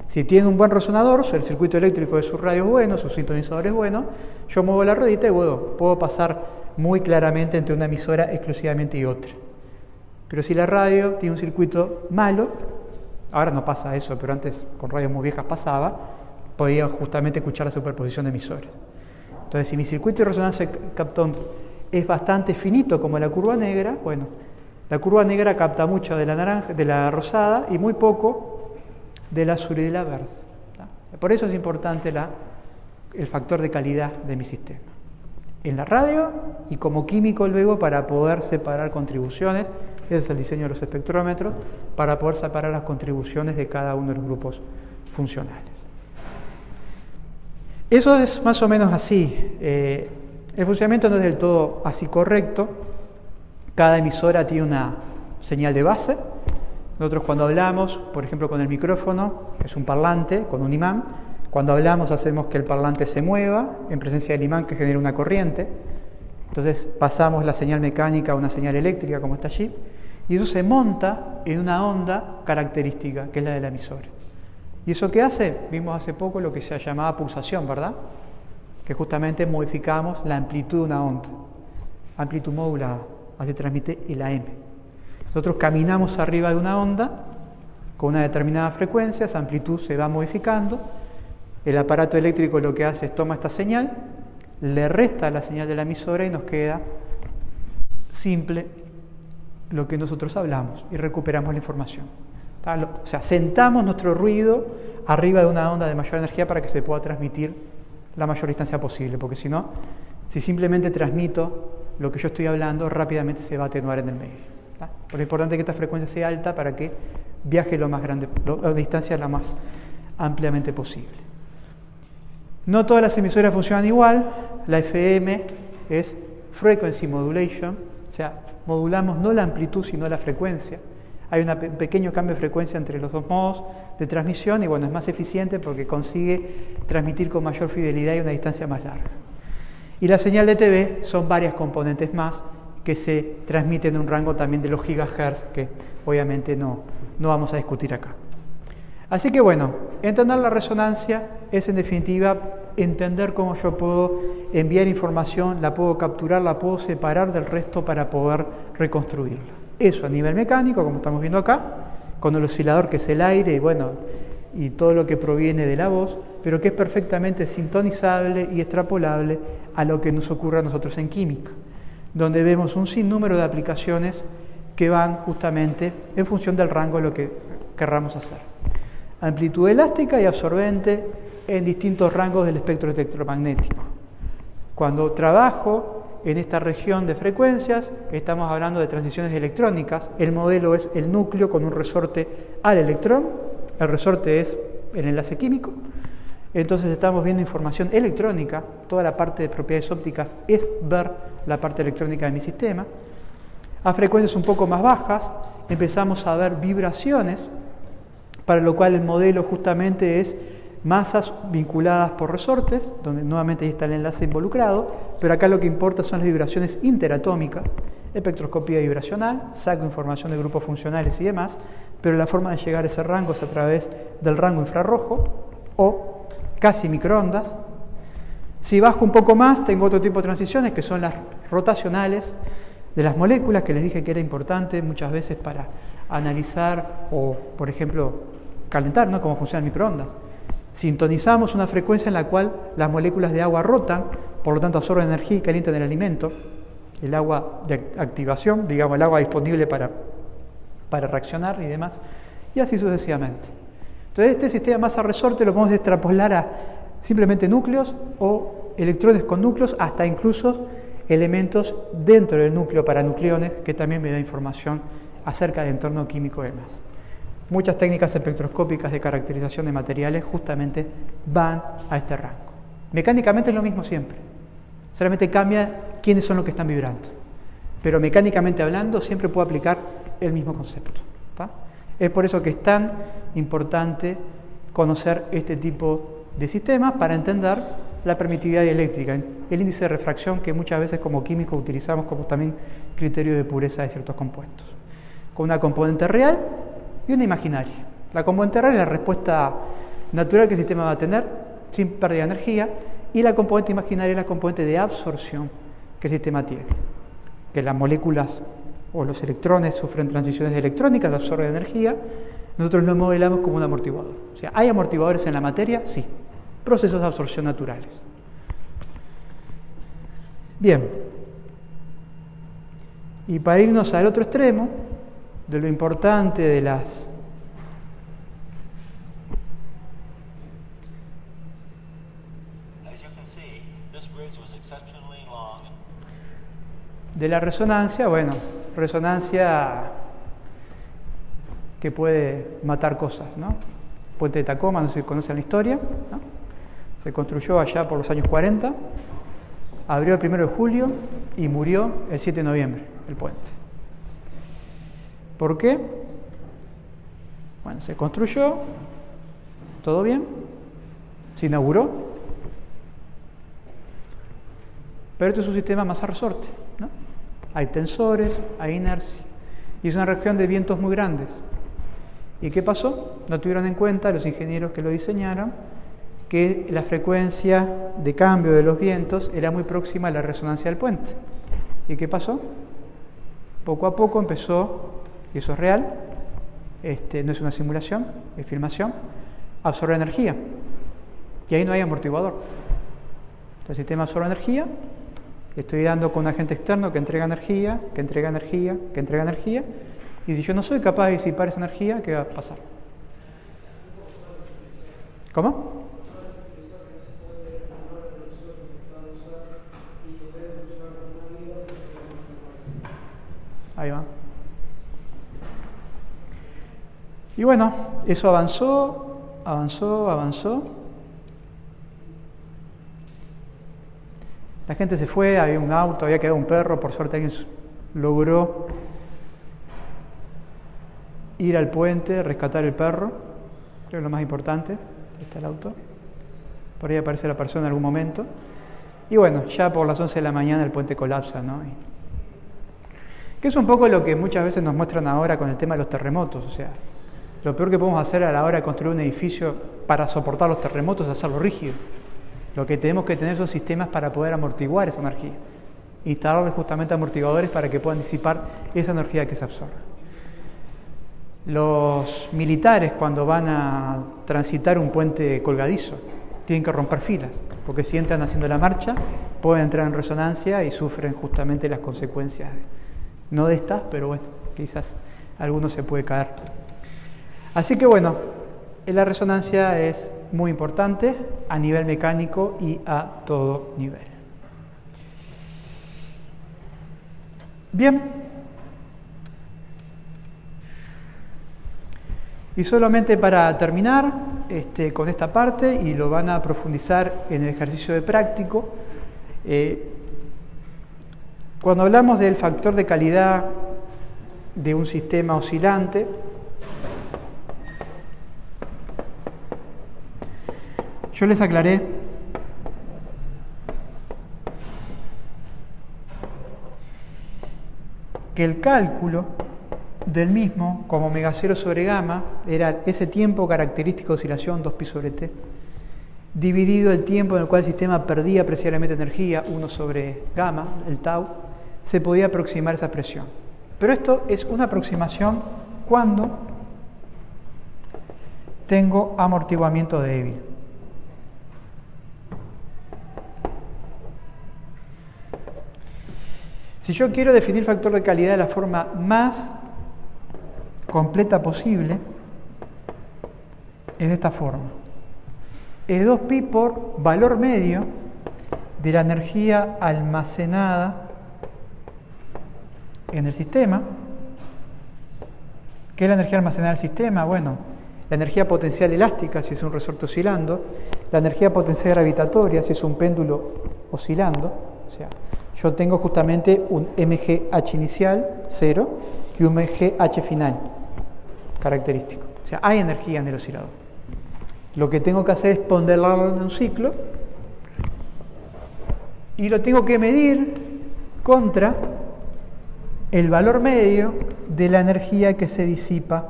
Speaker 1: Si tiene un buen resonador, el circuito eléctrico de su radio es bueno, su sintonizador es bueno, yo muevo la ruedita y puedo pasar muy claramente entre una emisora exclusivamente y otra. Pero si la radio tiene un circuito malo, ahora no pasa eso, pero antes con radios muy viejas pasaba, podía justamente escuchar la superposición de emisoras. Entonces, si mi circuito de resonancia captón es bastante finito como la curva negra, bueno, la curva negra capta mucho de la naranja, de la rosada y muy poco de la azul y de la verde. ¿Tá? Por eso es importante el factor de calidad de mi sistema. En la radio y como químico luego para poder separar contribuciones, ese es el diseño de los espectrómetros, para poder separar las contribuciones de cada uno de los grupos funcionales. Eso es más o menos así. El funcionamiento no es del todo así correcto. Cada emisora tiene una señal de base. Nosotros cuando hablamos, por ejemplo con el micrófono, es un parlante con un imán. Cuando hablamos hacemos que el parlante se mueva en presencia del imán que genera una corriente. Entonces pasamos la señal mecánica a una señal eléctrica como está allí. Y eso se monta en una onda característica, que es la de la emisora. ¿Y eso qué hace? Vimos hace poco lo que se llamaba pulsación, ¿verdad? Que justamente modificamos la amplitud de una onda. Amplitud modulada, así transmite el AM. Nosotros caminamos arriba de una onda con una determinada frecuencia, esa amplitud se va modificando. El aparato eléctrico lo que hace es toma esta señal, le resta la señal de la emisora y nos queda simple lo que nosotros hablamos y recuperamos la información. O sea, sentamos nuestro ruido arriba de una onda de mayor energía para que se pueda transmitir la mayor distancia posible, porque si no, si simplemente transmito lo que yo estoy hablando, rápidamente se va a atenuar en el medio. Por eso es importante que esta frecuencia sea alta para que viaje la distancia la más ampliamente posible. No todas las emisoras funcionan igual. La FM es Frequency Modulation, o sea, modulamos no la amplitud sino la frecuencia. Hay un pequeño cambio de frecuencia entre los dos modos de transmisión y bueno, es más eficiente porque consigue transmitir con mayor fidelidad y una distancia más larga. Y la señal de TV son varias componentes más que se transmiten en un rango también de los gigahertz que obviamente no vamos a discutir acá. Así que bueno, entender la resonancia es en definitiva entender cómo yo puedo enviar información, la puedo capturar, la puedo separar del resto para poder reconstruirla. Eso a nivel mecánico, como estamos viendo acá, con el oscilador que es el aire y todo lo que proviene de la voz, pero que es perfectamente sintonizable y extrapolable a lo que nos ocurre a nosotros en química, donde vemos un sinnúmero de aplicaciones que van justamente en función del rango de lo que querramos hacer. Amplitud elástica y absorbente en distintos rangos del espectro electromagnético. Cuando trabajo en esta región de frecuencias, estamos hablando de transiciones electrónicas. El modelo es el núcleo con un resorte al electrón. El resorte es el enlace químico. Entonces estamos viendo información electrónica. Toda la parte de propiedades ópticas es ver la parte electrónica de mi sistema. A frecuencias un poco más bajas empezamos a ver vibraciones, para lo cual el modelo justamente es masas vinculadas por resortes, donde nuevamente ahí está el enlace involucrado, pero acá lo que importa son las vibraciones interatómicas, espectroscopía vibracional, saco información de grupos funcionales y demás, pero la forma de llegar a ese rango es a través del rango infrarrojo o casi microondas. Si bajo un poco más, tengo otro tipo de transiciones que son las rotacionales de las moléculas, que les dije que era importante muchas veces para analizar o, por ejemplo, calentar, ¿no? Cómo funciona el microondas. Sintonizamos una frecuencia en la cual las moléculas de agua rotan, por lo tanto absorben energía y calientan el alimento, el agua de activación, digamos el agua disponible para reaccionar y demás, y así sucesivamente. Entonces este sistema masa-resorte lo podemos extrapolar a simplemente núcleos o electrones con núcleos, hasta incluso elementos dentro del núcleo para nucleones, que también me da información acerca del entorno químico y demás. Muchas técnicas espectroscópicas de caracterización de materiales justamente van a este rango. Mecánicamente es lo mismo siempre, solamente cambia quiénes son los que están vibrando, pero mecánicamente hablando siempre puedo aplicar el mismo concepto, ¿tá? Es por eso que es tan importante conocer este tipo de sistemas para entender la permitividad eléctrica, el índice de refracción que muchas veces como químicos utilizamos como también criterio de pureza de ciertos compuestos, con una componente real y una imaginaria. La componente real es la respuesta natural que el sistema va a tener sin pérdida de energía, y la componente imaginaria es la componente de absorción que el sistema tiene, que las moléculas o los electrones sufren transiciones electrónicas, absorben energía, nosotros lo modelamos como un amortiguador. O sea, ¿hay amortiguadores en la materia? Sí. Procesos de absorción naturales. Bien. Y para irnos al otro extremo, de lo importante de la resonancia, bueno, resonancia que puede matar cosas, ¿no? Puente de Tacoma, no sé si conocen la historia, ¿no? Se construyó allá por los años 40, abrió el 1 de julio y murió el 7 de noviembre el puente. ¿Por qué? Bueno, se construyó, todo bien, se inauguró, pero esto es un sistema masa-resorte, ¿no? Hay tensores, hay inercia, y es una región de vientos muy grandes. ¿Y qué pasó? No tuvieron en cuenta los ingenieros que lo diseñaron que la frecuencia de cambio de los vientos era muy próxima a la resonancia del puente. ¿Y qué pasó? Poco a poco empezó, y eso es real, no es una simulación, es filmación, absorbe energía. Y ahí no hay amortiguador. Entonces, el sistema absorbe energía, estoy dando con un agente externo que entrega energía, que entrega energía, que entrega energía, y si yo no soy capaz de disipar esa energía, ¿qué va a pasar? ¿Cómo? Ahí va. Y bueno, eso avanzó. La gente se fue, había un auto, había quedado un perro, por suerte alguien logró ir al puente, rescatar el perro, creo que es lo más importante. Ahí está el auto, por ahí aparece la persona en algún momento, y bueno, ya por las 11 de la mañana el puente colapsa, ¿no? Que es un poco lo que muchas veces nos muestran ahora con el tema de los terremotos. O sea, lo peor que podemos hacer a la hora de construir un edificio para soportar los terremotos es hacerlo rígido. Lo que tenemos que tener son sistemas para poder amortiguar esa energía, instalarles justamente amortiguadores para que puedan disipar esa energía que se absorbe. Los militares, cuando van a transitar un puente colgadizo, tienen que romper filas, porque si entran haciendo la marcha, pueden entrar en resonancia y sufren justamente las consecuencias no de estas, pero bueno, quizás alguno se puede caer. Así que bueno, la resonancia es muy importante a nivel mecánico y a todo nivel. Bien. Y solamente para terminar con esta parte, y lo van a profundizar en el ejercicio de práctico, cuando hablamos del factor de calidad de un sistema oscilante, yo les aclaré que el cálculo del mismo, como omega 0 sobre gamma, era ese tiempo característico de oscilación, 2pi sobre t, dividido el tiempo en el cual el sistema perdía apreciablemente energía, 1 sobre gamma, el tau, se podía aproximar esa expresión. Pero esto es una aproximación cuando tengo amortiguamiento débil. Si yo quiero definir factor de calidad de la forma más completa posible, es de esta forma. Es 2pi por valor medio de la energía almacenada en el sistema. ¿Qué es la energía almacenada en el sistema? Bueno, la energía potencial elástica si es un resorte oscilando, la energía potencial gravitatoria si es un péndulo oscilando, o sea, yo tengo justamente un mgh inicial, 0, y un mgh final, característico. O sea, hay energía en el oscilador. Lo que tengo que hacer es ponderarlo en un ciclo y lo tengo que medir contra el valor medio de la energía que se disipa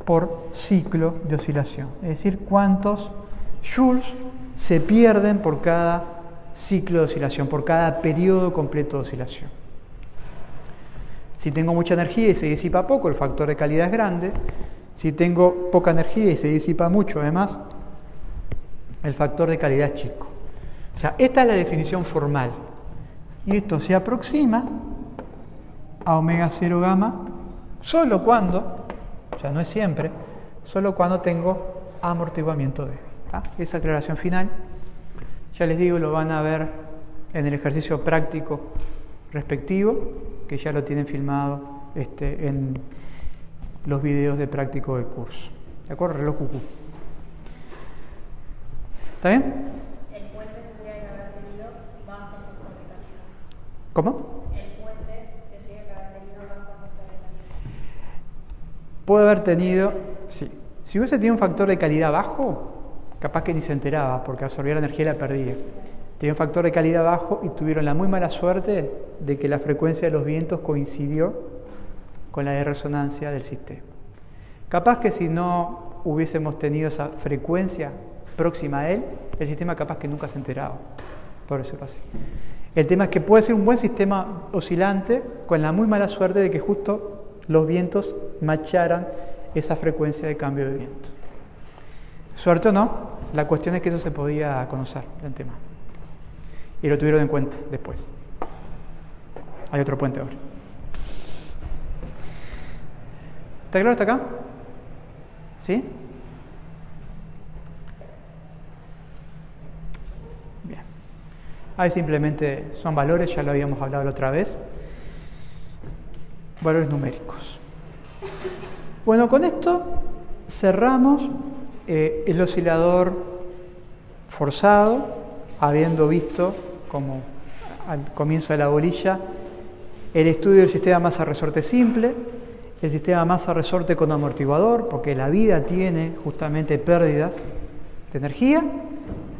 Speaker 1: por ciclo de oscilación. Es decir, cuántos joules se pierden por cada ciclo de oscilación, por cada periodo completo de oscilación. Si tengo mucha energía y se disipa poco, el factor de calidad es grande. Si tengo poca energía y se disipa mucho, además, el factor de calidad es chico. O sea, esta es la definición formal. Y esto se aproxima a omega 0 gamma solo cuando, o sea, no es siempre, solo cuando tengo amortiguamiento débil. Esa aclaración final, ya les digo, lo van a ver en el ejercicio práctico respectivo, que ya lo tienen filmado en los videos de práctico del curso. ¿De acuerdo? Reloj QQ. ¿Está bien?
Speaker 2: El puente tendría que haber tenido más factor de calidad.
Speaker 1: ¿Cómo?
Speaker 2: El puente tendría que haber tenido más factor de calidad.
Speaker 1: Puede haber tenido, sí. Si hubiese tenido un factor de calidad bajo, capaz que ni se enteraba, porque absorbía la energía y la perdía. Tenía un factor de calidad bajo y tuvieron la muy mala suerte de que la frecuencia de los vientos coincidió con la de resonancia del sistema. Capaz que si no hubiésemos tenido esa frecuencia próxima a él, el sistema capaz que nunca se enteraba. Por eso es así. El tema es que puede ser un buen sistema oscilante con la muy mala suerte de que justo los vientos macharan esa frecuencia de cambio de viento. Suerte o no, la cuestión es que eso se podía conocer del tema. Y lo tuvieron en cuenta después. Hay otro puente ahora. ¿Está claro hasta acá? ¿Sí? Bien. Ahí simplemente son valores, ya lo habíamos hablado la otra vez. Valores numéricos. Bueno, con esto cerramos el oscilador forzado, habiendo visto, como al comienzo de la bolilla, el estudio del sistema masa-resorte simple, el sistema masa-resorte con amortiguador, porque la vida tiene justamente pérdidas de energía.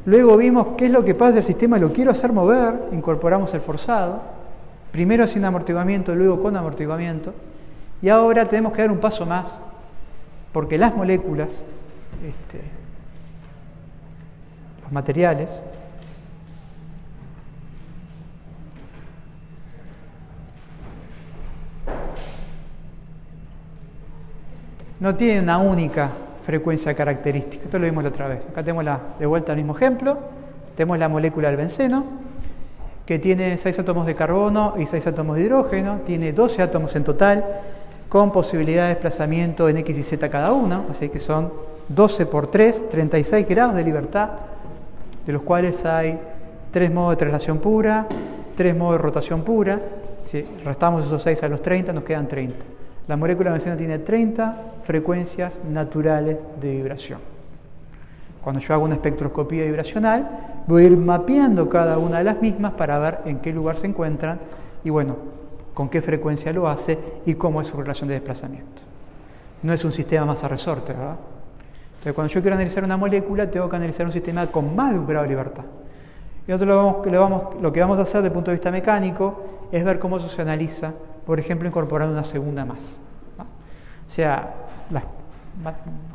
Speaker 1: Luego vimos qué es lo que pasa del sistema, lo quiero hacer mover, incorporamos el forzado, primero sin amortiguamiento, luego con amortiguamiento. Y ahora tenemos que dar un paso más, porque las moléculas, los materiales, no tienen una única frecuencia característica. Esto lo vimos la otra vez. Acá tenemos de vuelta el mismo ejemplo. Tenemos la molécula del benceno. que tiene 6 átomos de carbono y 6 átomos de hidrógeno, tiene 12 átomos en total, con posibilidad de desplazamiento en X y Z cada uno, así que son 12 por 3, 36 grados de libertad, de los cuales hay 3 modos de traslación pura, 3 modos de rotación pura. Si restamos esos 6 a los 30, nos quedan 30. La molécula de benceno tiene 30 frecuencias naturales de vibración. Cuando yo hago una espectroscopía vibracional, voy a ir mapeando cada una de las mismas para ver en qué lugar se encuentran y, bueno, con qué frecuencia lo hace y cómo es su relación de desplazamiento. No es un sistema masa-resorte, ¿verdad? Entonces, cuando yo quiero analizar una molécula, tengo que analizar un sistema con más de un grado de libertad. Y nosotros lo que vamos a hacer desde el punto de vista mecánico es ver cómo eso se analiza, por ejemplo, incorporando una segunda masa, ¿no? O sea, los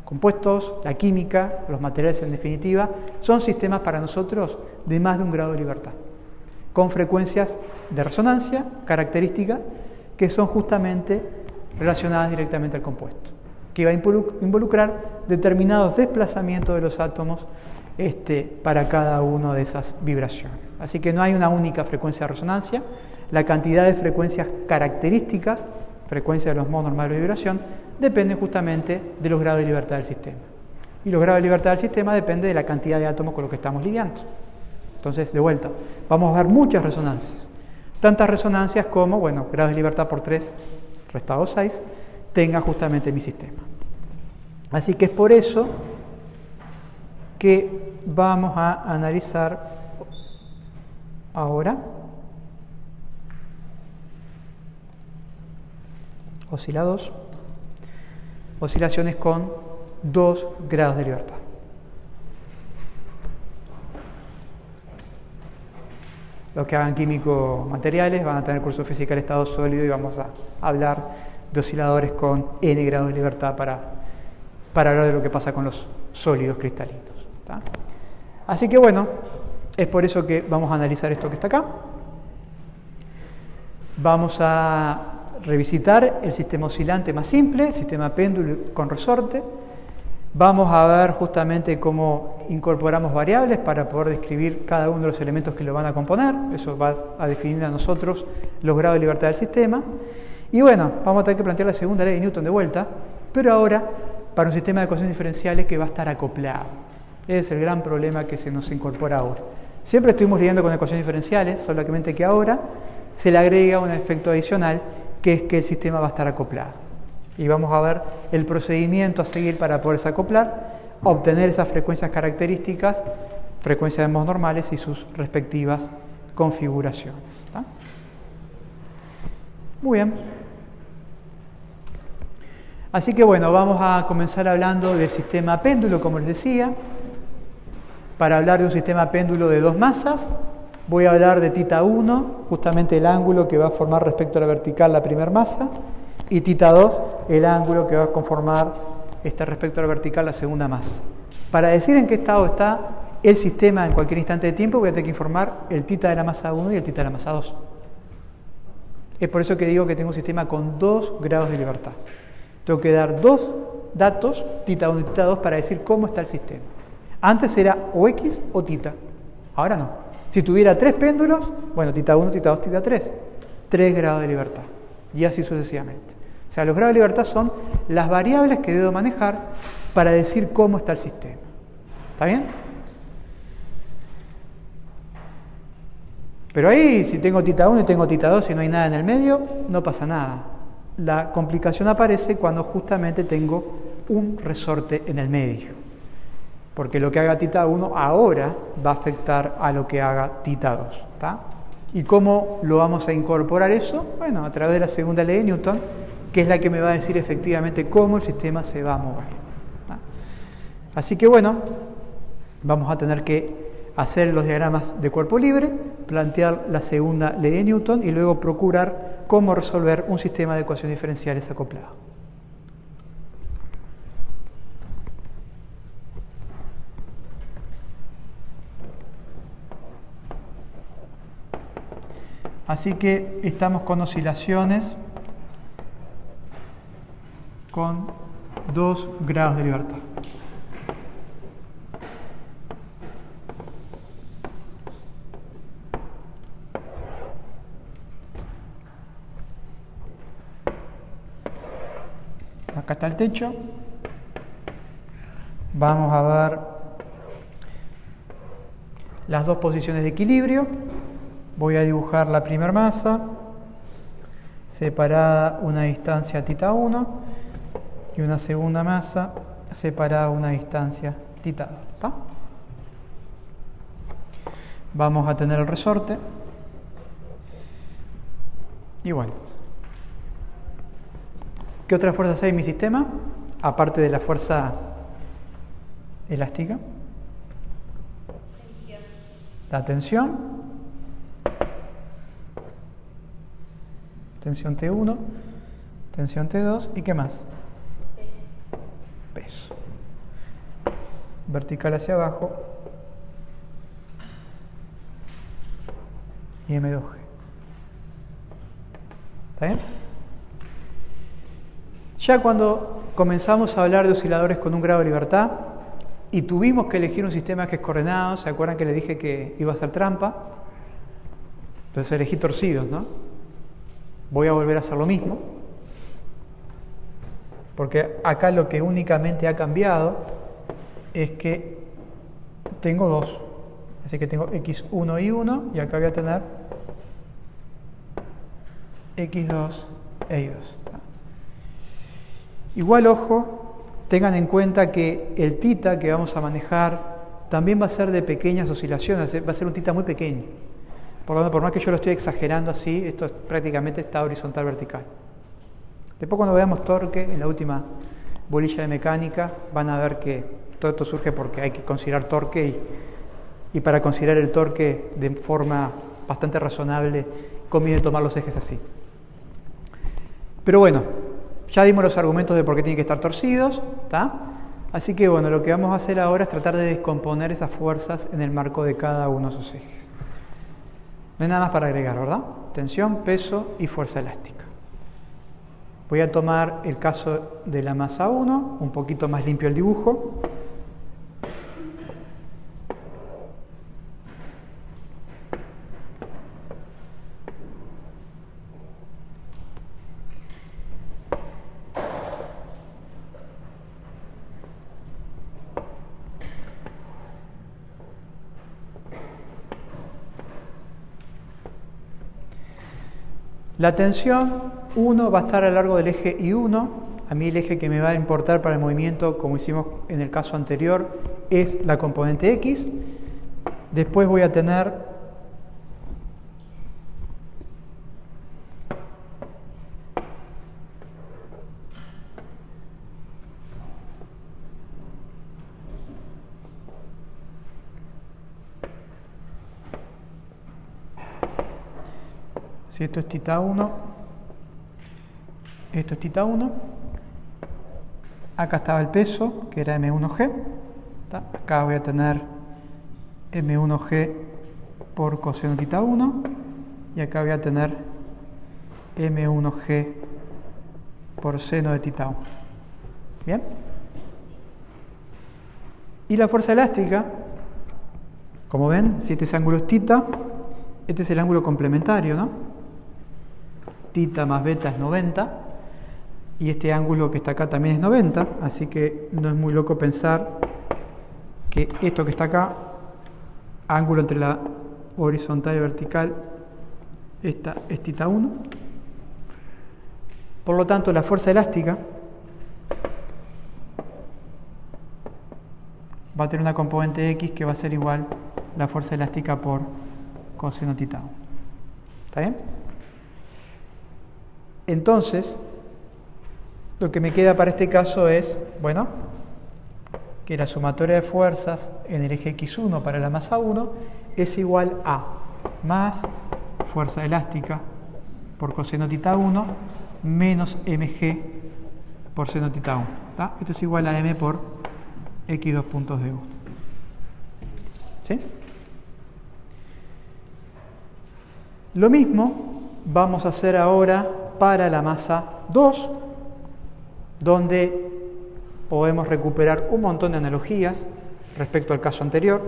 Speaker 1: compuestos, la química, los materiales en definitiva, son sistemas para nosotros de más de un grado de libertad, con frecuencias de resonancia, características que son justamente relacionadas directamente al compuesto, que va a involucrar determinados desplazamientos de los átomos para cada una de esas vibraciones. Así que no hay una única frecuencia de resonancia, la cantidad de frecuencias características, frecuencia de los modos normales de vibración, depende justamente de los grados de libertad del sistema. Y los grados de libertad del sistema depende de la cantidad de átomos con los que estamos lidiando. Entonces, de vuelta, vamos a ver muchas resonancias. Tantas resonancias como, bueno, grados de libertad por 3, restado 6, tenga justamente mi sistema. Así que es por eso que vamos a analizar ahora oscilaciones con 2 grados de libertad. Los que hagan químico-materiales van a tener curso física del estado sólido y vamos a hablar de osciladores con n grados de libertad para hablar de lo que pasa con los sólidos cristalinos, ¿tá? Así que bueno, es por eso que vamos a analizar esto que está acá. Vamos a revisitar el sistema oscilante más simple, el sistema péndulo con resorte. Vamos a ver justamente cómo incorporamos variables para poder describir cada uno de los elementos que lo van a componer. Eso va a definir a nosotros los grados de libertad del sistema. Y bueno, vamos a tener que plantear la segunda ley de Newton de vuelta, pero ahora para un sistema de ecuaciones diferenciales que va a estar acoplado. Ese es el gran problema que se nos incorpora ahora. Siempre estuvimos lidiando con ecuaciones diferenciales, solamente que ahora se le agrega un efecto adicional, que es que el sistema va a estar acoplado. Y vamos a ver el procedimiento a seguir para poderse acoplar, obtener esas frecuencias características, frecuencias de modos normales y sus respectivas configuraciones, ¿tá? Muy bien. Así que bueno, vamos a comenzar hablando del sistema péndulo, como les decía. Para hablar de un sistema péndulo de 2 masas, voy a hablar de θ1, justamente el ángulo que va a formar respecto a la vertical la primera masa, y θ2, el ángulo que va a conformar respecto a la vertical la segunda masa. Para decir en qué estado está el sistema en cualquier instante de tiempo, voy a tener que informar el θ de la masa 1 y el θ de la masa 2. Es por eso que digo que tengo un sistema con 2 grados de libertad. Tengo que dar 2 datos, θ1 y θ2, para decir cómo está el sistema. Antes era o X o θ, ahora no. Si tuviera 3 péndulos, bueno, θ1, θ2, θ3, 3 grados de libertad, y así sucesivamente. O sea, los grados de libertad son las variables que debo manejar para decir cómo está el sistema. ¿Está bien? Pero ahí, si tengo θ1 y tengo θ2 y no hay nada en el medio, no pasa nada. La complicación aparece cuando justamente tengo un resorte en el medio. Porque lo que haga θ1 ahora va a afectar a lo que haga θ2. ¿Tá? ¿Y cómo lo vamos a incorporar eso? Bueno, a través de la segunda ley de Newton, que es la que me va a decir efectivamente cómo el sistema se va a mover. ¿Tá? Así que bueno, vamos a tener que hacer los diagramas de cuerpo libre, plantear la segunda ley de Newton y luego procurar cómo resolver un sistema de ecuaciones diferenciales acoplado. Así que estamos con oscilaciones con 2 grados de libertad. Acá está el techo. Vamos a ver las dos posiciones de equilibrio. Voy a dibujar la primera masa, separada una distancia θ1, y una segunda masa, separada una distancia θ2. ¿Está? Vamos a tener el resorte. Y bueno, ¿qué otras fuerzas hay en mi sistema? Aparte de la fuerza elástica.
Speaker 2: Tensión.
Speaker 1: La tensión. Tensión T1, tensión T2, ¿y qué más? Peso. Vertical hacia abajo. Y M2G. ¿Está bien? Ya cuando comenzamos a hablar de osciladores con un grado de libertad y tuvimos que elegir un sistema que es coordenado, ¿se acuerdan que les dije que iba a ser trampa? Entonces elegí torcidos, ¿no? Voy a volver a hacer lo mismo, porque acá lo que únicamente ha cambiado es que tengo dos. Así que tengo X1 y 1, y acá voy a tener X2 e Y2. Igual, ojo, tengan en cuenta que el θ que vamos a manejar también va a ser de pequeñas oscilaciones, va a ser un θ muy pequeño. Por lo tanto, por más que yo lo estoy exagerando así, esto prácticamente está horizontal vertical. Después, cuando veamos torque en la última bolilla de mecánica, van a ver que todo esto surge porque hay que considerar torque y para considerar el torque de forma bastante razonable conviene tomar los ejes así. Pero bueno, ya dimos los argumentos de por qué tienen que estar torcidos, ¿tá? Así que bueno, lo que vamos a hacer ahora es tratar de descomponer esas fuerzas en el marco de cada uno de esos ejes. No hay nada más para agregar, ¿verdad? Tensión, peso y fuerza elástica. Voy a tomar el caso de la masa 1, un poquito más limpio el dibujo. La tensión 1 va a estar a lo largo del eje I1. A mí el eje que me va a importar para el movimiento, como hicimos en el caso anterior, es la componente X. Después voy a tener si esto es θ1, esto es θ1, acá estaba el peso, que era M1G, ¿tá? Acá voy a tener M1G por coseno θ1, y acá voy a tener M1G por seno de θ1. ¿Bien? Y la fuerza elástica, como ven, si este es ángulo es θ, este es el ángulo complementario, ¿no? Θ más beta es 90, y este ángulo que está acá también es 90, así que no es muy loco pensar que esto que está acá, ángulo entre la horizontal y vertical, esta es θ1. Por lo tanto, la fuerza elástica va a tener una componente X que va a ser igual a la fuerza elástica por coseno θ1. ¿Está bien? Entonces, lo que me queda para este caso es, bueno, que la sumatoria de fuerzas en el eje X1 para la masa 1 es igual a más fuerza elástica por coseno θ1 menos mg por seno θ1. ¿Tá? Esto es igual a m por x2 puntos de 1. ¿Sí? Lo mismo vamos a hacer ahora para la masa 2, donde podemos recuperar un montón de analogías respecto al caso anterior.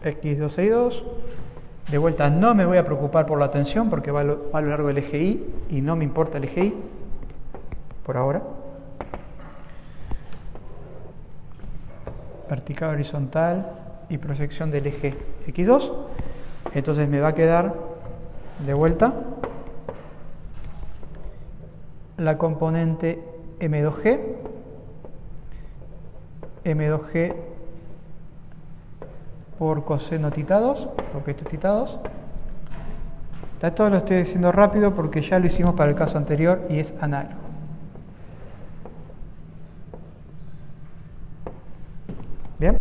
Speaker 1: x2, y2. De vuelta, no me voy a preocupar por la tensión porque va a lo largo del eje Y y no me importa el eje Y por ahora. Vertical, horizontal y proyección del eje x2. Entonces me va a quedar de vuelta la componente M2G por coseno tita 2, porque esto es tita 2. Esto lo estoy diciendo rápido porque ya lo hicimos para el caso anterior y es análogo. Bien.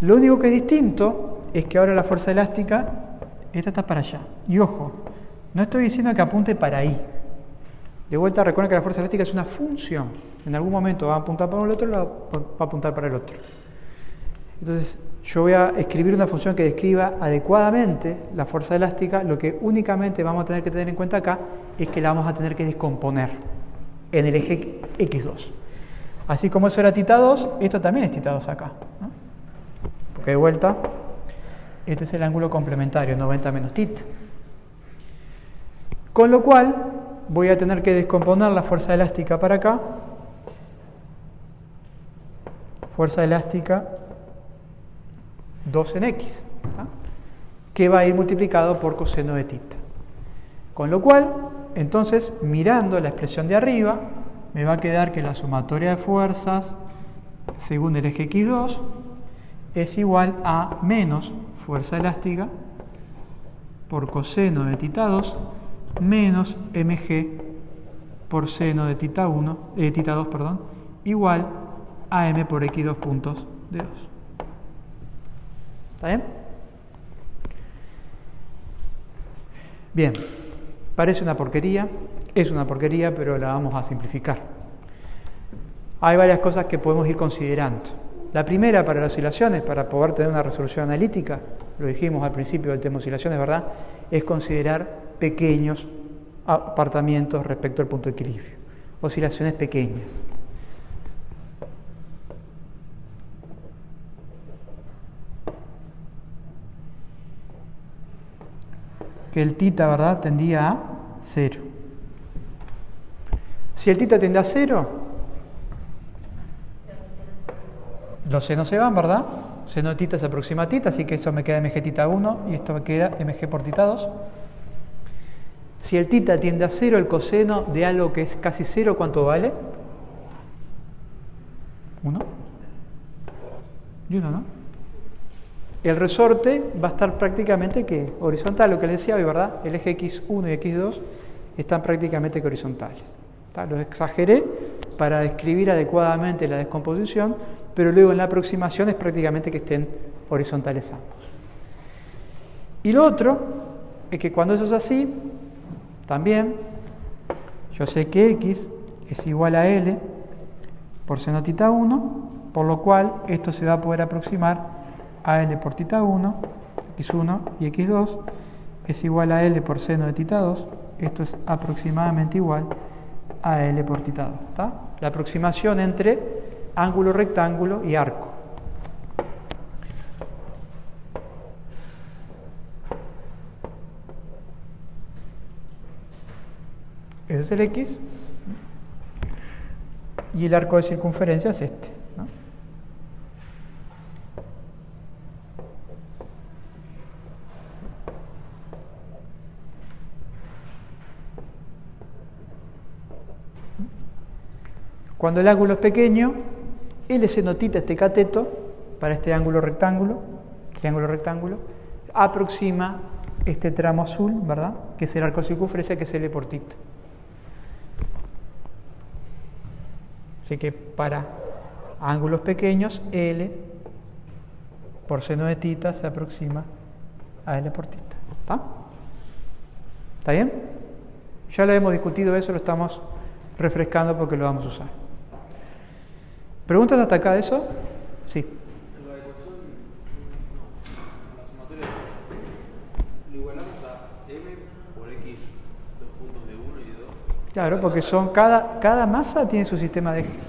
Speaker 1: Lo único que es distinto es que ahora la fuerza elástica, esta está para allá. Y ojo, no estoy diciendo que apunte para ahí. De vuelta, recuerden que la fuerza elástica es una función. En algún momento va a apuntar para un otro, va a apuntar para el otro. Entonces, yo voy a escribir una función que describa adecuadamente la fuerza elástica. Lo que únicamente vamos a tener que tener en cuenta acá es que la vamos a tener que descomponer en el eje x2. Así como eso era tita 2, esto también es tita 2 acá, ¿no? Porque de vuelta, este es el ángulo complementario, 90 menos tita. Con lo cual, voy a tener que descomponer la fuerza elástica para acá. Fuerza elástica 2 en x, ¿no? Que va a ir multiplicado por coseno de tita. Con lo cual, entonces, mirando la expresión de arriba, me va a quedar que la sumatoria de fuerzas según el eje x2 es igual a menos fuerza elástica por coseno de tita 2 menos mg por seno de tita 2, igual a m por x2 puntos de 2. ¿Está bien? Bien, parece una porquería, es una porquería, pero la vamos a simplificar. Hay varias cosas que podemos ir considerando. La primera, para las oscilaciones, para poder tener una resolución analítica, lo dijimos al principio del tema oscilaciones, ¿verdad?, es considerar pequeños apartamientos respecto al punto de equilibrio. Oscilaciones pequeñas. Que el tita, ¿verdad?, tendía a 0. Si el tita tiende a 0, los senos se van, ¿verdad? Seno de tita se aproxima a tita, así que eso me queda mg tita 1 y esto me queda mg por tita 2. Si el tita tiende a 0, el coseno de algo que es casi 0, ¿cuánto vale? 1. Y 1, ¿no? El resorte va a estar prácticamente que horizontal, lo que les decía hoy, ¿verdad? El eje x1 y x2 están prácticamente que horizontales. ¿Está? Los exageré para describir adecuadamente la descomposición, pero luego en la aproximación es prácticamente que estén horizontales ambos. Y lo otro es que cuando eso es así, también yo sé que x es igual a L por seno tita 1, por lo cual esto se va a poder aproximar a L por tita 1, x1 y x2 es igual a L por seno de tita 2, esto es aproximadamente igual a L por tita 2. ¿Está? La aproximación entre ángulo rectángulo y arco. Ese es el X. Y el arco de circunferencia es este, ¿no? Cuando el ángulo es pequeño, L seno tita, este cateto, para este ángulo rectángulo, triángulo rectángulo, aproxima este tramo azul, ¿verdad?, que es el arco de circunferencia, que es L por tita. Así que para ángulos pequeños, L por seno de tita se aproxima a L por tita. ¿Está? ¿Está bien? Ya lo hemos discutido eso, lo estamos refrescando porque lo vamos a usar. ¿Preguntas hasta acá de eso? Sí.
Speaker 3: La ecuación, la sumatoria, lo igualamos a m por x, dos puntos de 1 y de 2.
Speaker 1: Claro, porque son cada masa tiene su sistema de ejes.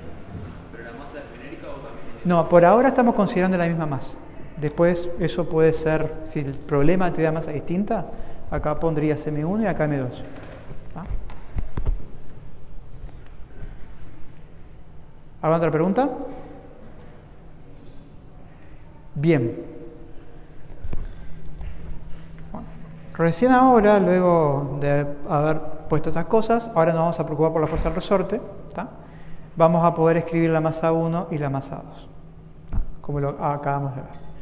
Speaker 3: ¿Pero la masa es genérica o también es?
Speaker 1: No, por ahora estamos considerando la misma masa. Después eso puede ser, si el problema te da masa distinta, acá pondrías M1 y acá M2. ¿Ah? ¿Alguna otra pregunta? Bien. Bueno, recién ahora, luego de haber puesto estas cosas, ahora nos vamos a preocupar por la fuerza del resorte. ¿Tá? Vamos a poder escribir la masa 1 y la masa 2, como lo acabamos de ver.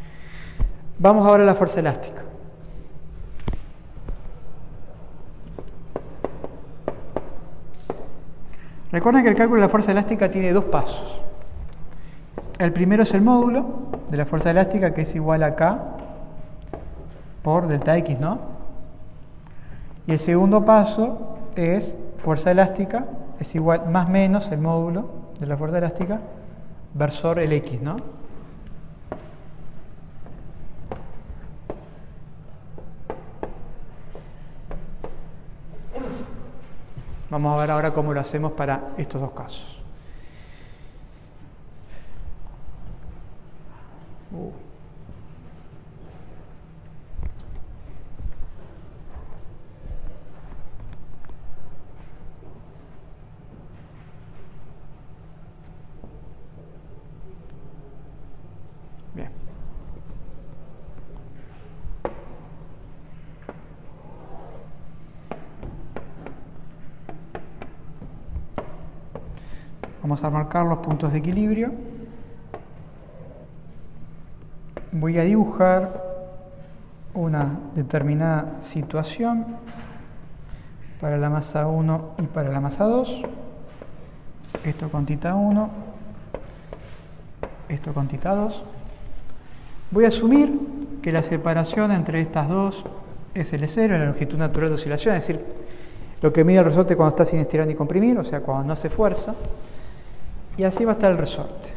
Speaker 1: Vamos ahora a la fuerza elástica. Recuerden que el cálculo de la fuerza elástica tiene dos pasos. El primero es el módulo de la fuerza elástica, que es igual a K por delta X, ¿no? Y el segundo paso es fuerza elástica, es igual más menos el módulo de la fuerza elástica versor el X, ¿no? Vamos a ver ahora cómo lo hacemos para estos dos casos. Bien. Vamos a marcar los puntos de equilibrio. Voy a dibujar una determinada situación para la masa 1 y para la masa 2. Esto con tita 1, esto con tita 2. Voy a asumir que la separación entre estas dos es L0, la longitud natural de oscilación, es decir, lo que mide el resorte cuando está sin estirar ni comprimir, o sea, cuando no hace fuerza. Y así va a estar el resorte.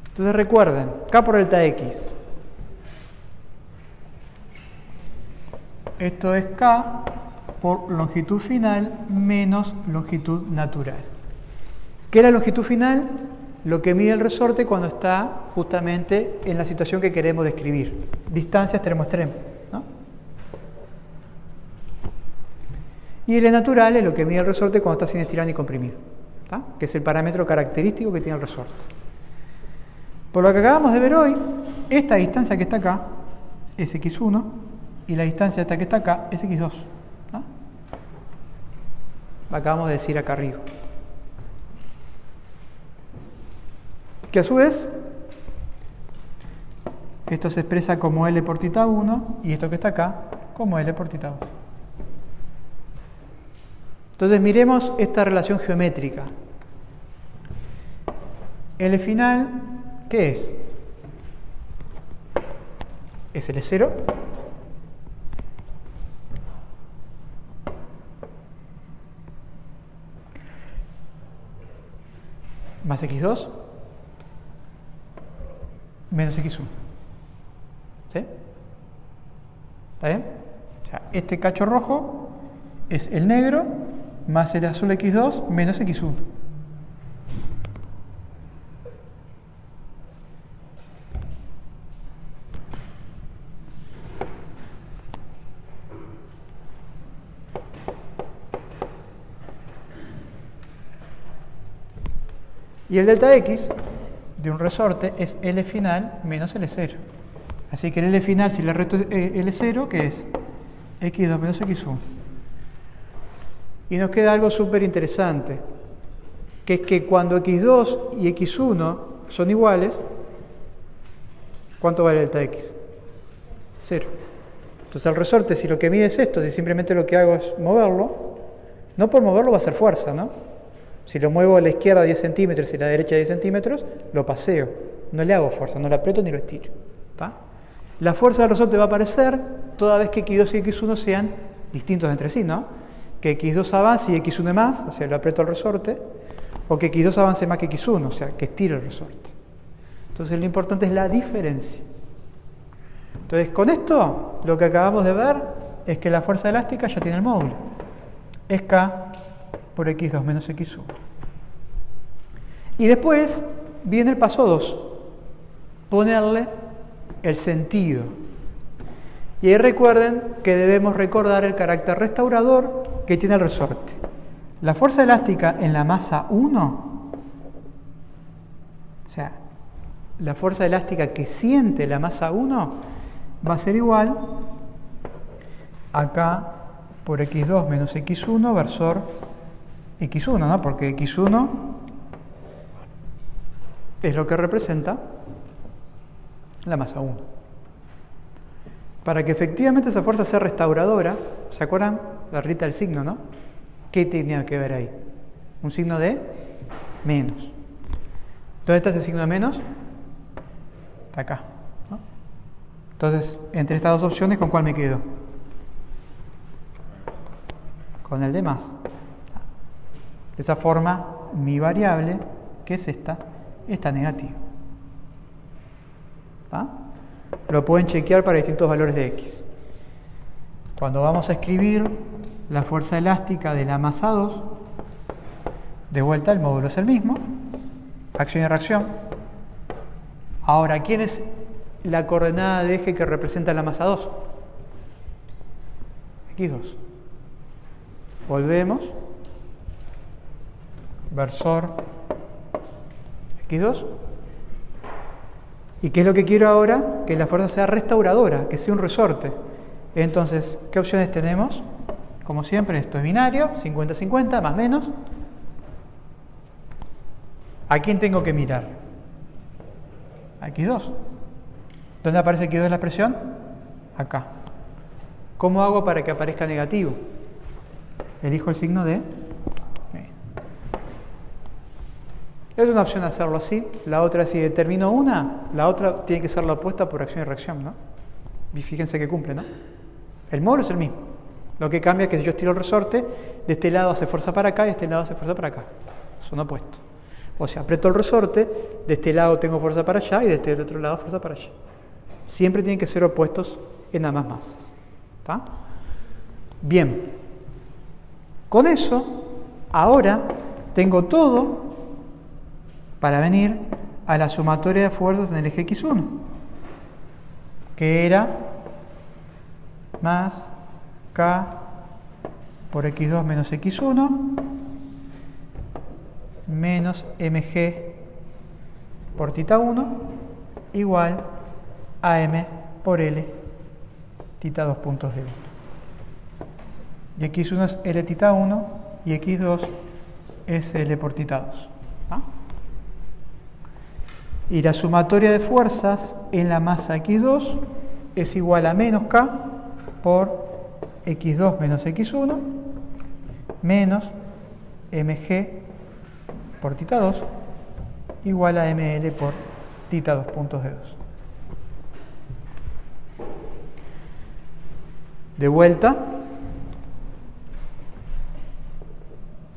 Speaker 1: Entonces recuerden, K por delta X. Esto es K por longitud final menos longitud natural. ¿Qué es la longitud final? Lo que mide el resorte cuando está justamente en la situación que queremos describir. Distancia extremo a extremo, ¿no? Y L natural es lo que mide el resorte cuando está sin estirar ni comprimir, ¿tá? Que es el parámetro característico que tiene el resorte. Por lo que acabamos de ver hoy, esta distancia que está acá es x1 y la distancia esta que está acá es x2. ¿No? Lo acabamos de decir acá arriba. Que a su vez, esto se expresa como L por tita 1 y esto que está acá como L por tita 2. Entonces miremos esta relación geométrica. L final, ¿qué es? Es L0 más x2 menos x1. ¿Sí? ¿Está bien? O sea, este cacho rojo es el negro más el azul x2 menos x1. Y el delta X de un resorte es L final menos L0. Así que el L final, si le resto L0, ¿qué es? X2 menos X1. Y nos queda algo súper interesante, que es que cuando X2 y X1 son iguales, ¿cuánto vale el delta X? 0. Entonces el resorte, si lo que mide es esto, si simplemente lo que hago es moverlo, no por moverlo va a ser fuerza, ¿no? Si lo muevo a la izquierda 10 centímetros y a la derecha 10 centímetros, lo paseo. No le hago fuerza, no lo aprieto ni lo estiro. ¿Tá? La fuerza del resorte va a aparecer toda vez que X2 y X1 sean distintos entre sí, ¿no? Que X2 avance y X1 más, o sea, lo aprieto al resorte, o que X2 avance más que X1, o sea, que estiro el resorte. Entonces lo importante es la diferencia. Entonces con esto, lo que acabamos de ver es que la fuerza elástica ya tiene el módulo. Es K por X2 menos X1. Y después viene el paso 2, ponerle el sentido. Y ahí recuerden que debemos recordar el carácter restaurador que tiene el resorte. La fuerza elástica en la masa 1, o sea, la fuerza elástica que siente la masa 1 va a ser igual acá por x2 menos x1 versor x1, ¿no? Porque x1 es lo que representa la masa 1. Para que efectivamente esa fuerza sea restauradora, ¿se acuerdan? La rita del signo, ¿no? ¿Qué tenía que ver ahí? Un signo de menos. ¿Dónde está ese signo de menos? Está acá, ¿no? Entonces, entre estas dos opciones, ¿con cuál me quedo? Con el de más. De esa forma, mi variable, que es esta, está negativa. ¿Ah? Lo pueden chequear para distintos valores de x. Cuando vamos a escribir la fuerza elástica de la masa 2, de vuelta el módulo es el mismo, acción y reacción. Ahora, ¿quién es la coordenada de eje que representa la masa 2? x2. Volvemos. Versor x2. ¿Y qué es lo que quiero ahora? Que la fuerza sea restauradora, que sea un resorte. Entonces, ¿qué opciones tenemos? Como siempre, esto es binario, 50-50, más o menos. ¿A quién tengo que mirar? A x2. ¿Dónde aparece x2 en la expresión? Acá. ¿Cómo hago para que aparezca negativo? Elijo el signo de... Es una opción hacerlo así. La otra, si determino una, la otra tiene que ser la opuesta por acción y reacción, ¿no? Y fíjense que cumple, ¿no? El módulo es el mismo. Lo que cambia es que si yo estiro el resorte, de este lado hace fuerza para acá y de este lado hace fuerza para acá. Son opuestos. O sea, aprieto el resorte, de este lado tengo fuerza para allá y de este otro lado fuerza para allá. Siempre tienen que ser opuestos en ambas masas. ¿Está? Bien. Con eso, ahora tengo todo para venir a la sumatoria de fuerzas en el eje x1, que era más k por x2 menos x1 menos mg por θ 1 igual a m por l θ 2 puntos de 1. Y x1 es l θ 1 y x2 es l por θ 2. ¿Ah? Y la sumatoria de fuerzas en la masa x2 es igual a menos k por x2 menos x1 menos mg por θ 2 igual a ml por θ 2 puntos de 2. De vuelta,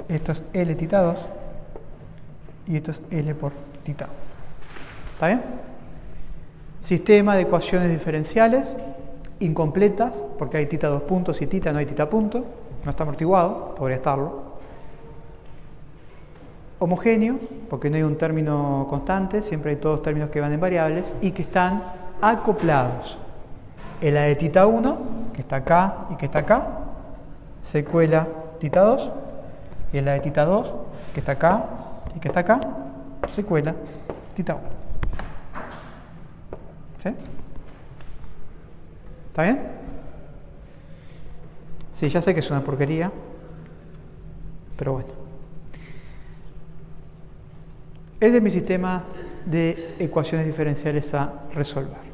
Speaker 1: esto es L θ 2 y esto es L por θ 1. ¿Está bien? Sistema de ecuaciones diferenciales incompletas, porque hay θ 2 puntos y θ no hay θ punto, no está amortiguado, podría estarlo. Homogéneo, porque no hay un término constante, siempre hay todos términos que van en variables y que están acoplados. En la de θ 1, que está acá y que está acá, se cuela θ 2, y en la de θ 2, que está acá y que está acá, se cuela θ 1. ¿Sí? ¿Está bien? Sí, ya sé que es una porquería, pero bueno. Este es mi sistema de ecuaciones diferenciales a resolver.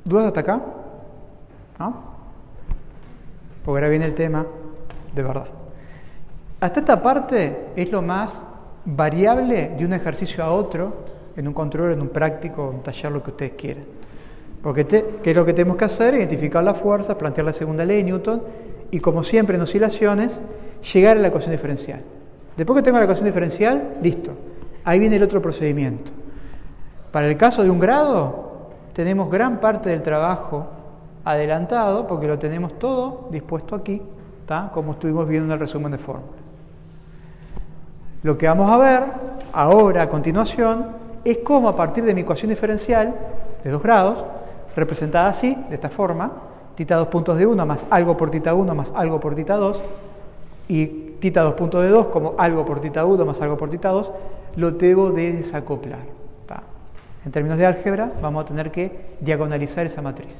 Speaker 1: ¿Dudas hasta acá? ¿No? Porque ahora viene el tema de verdad. Hasta esta parte es lo más variable de un ejercicio a otro, en un control, en un práctico, en un taller, lo que ustedes quieran. Porque ¿qué es lo que tenemos que hacer? Identificar las fuerzas, plantear la segunda ley de Newton y, como siempre en oscilaciones, llegar a la ecuación diferencial. Después que tengo la ecuación diferencial, listo. Ahí viene el otro procedimiento. Para el caso de un grado, tenemos gran parte del trabajo adelantado porque lo tenemos todo dispuesto aquí, ¿tá? Como estuvimos viendo en el resumen de fórmulas. Lo que vamos a ver ahora a continuación es cómo a partir de mi ecuación diferencial de 2 grados, representada así, de esta forma, θ 2 puntos de 1 más algo por θ 1 más algo por θ 2, y θ 2 puntos de 2 como algo por θ 1 más algo por θ 2, lo debo de desacoplar. ¿Tá? En términos de álgebra vamos a tener que diagonalizar esa matriz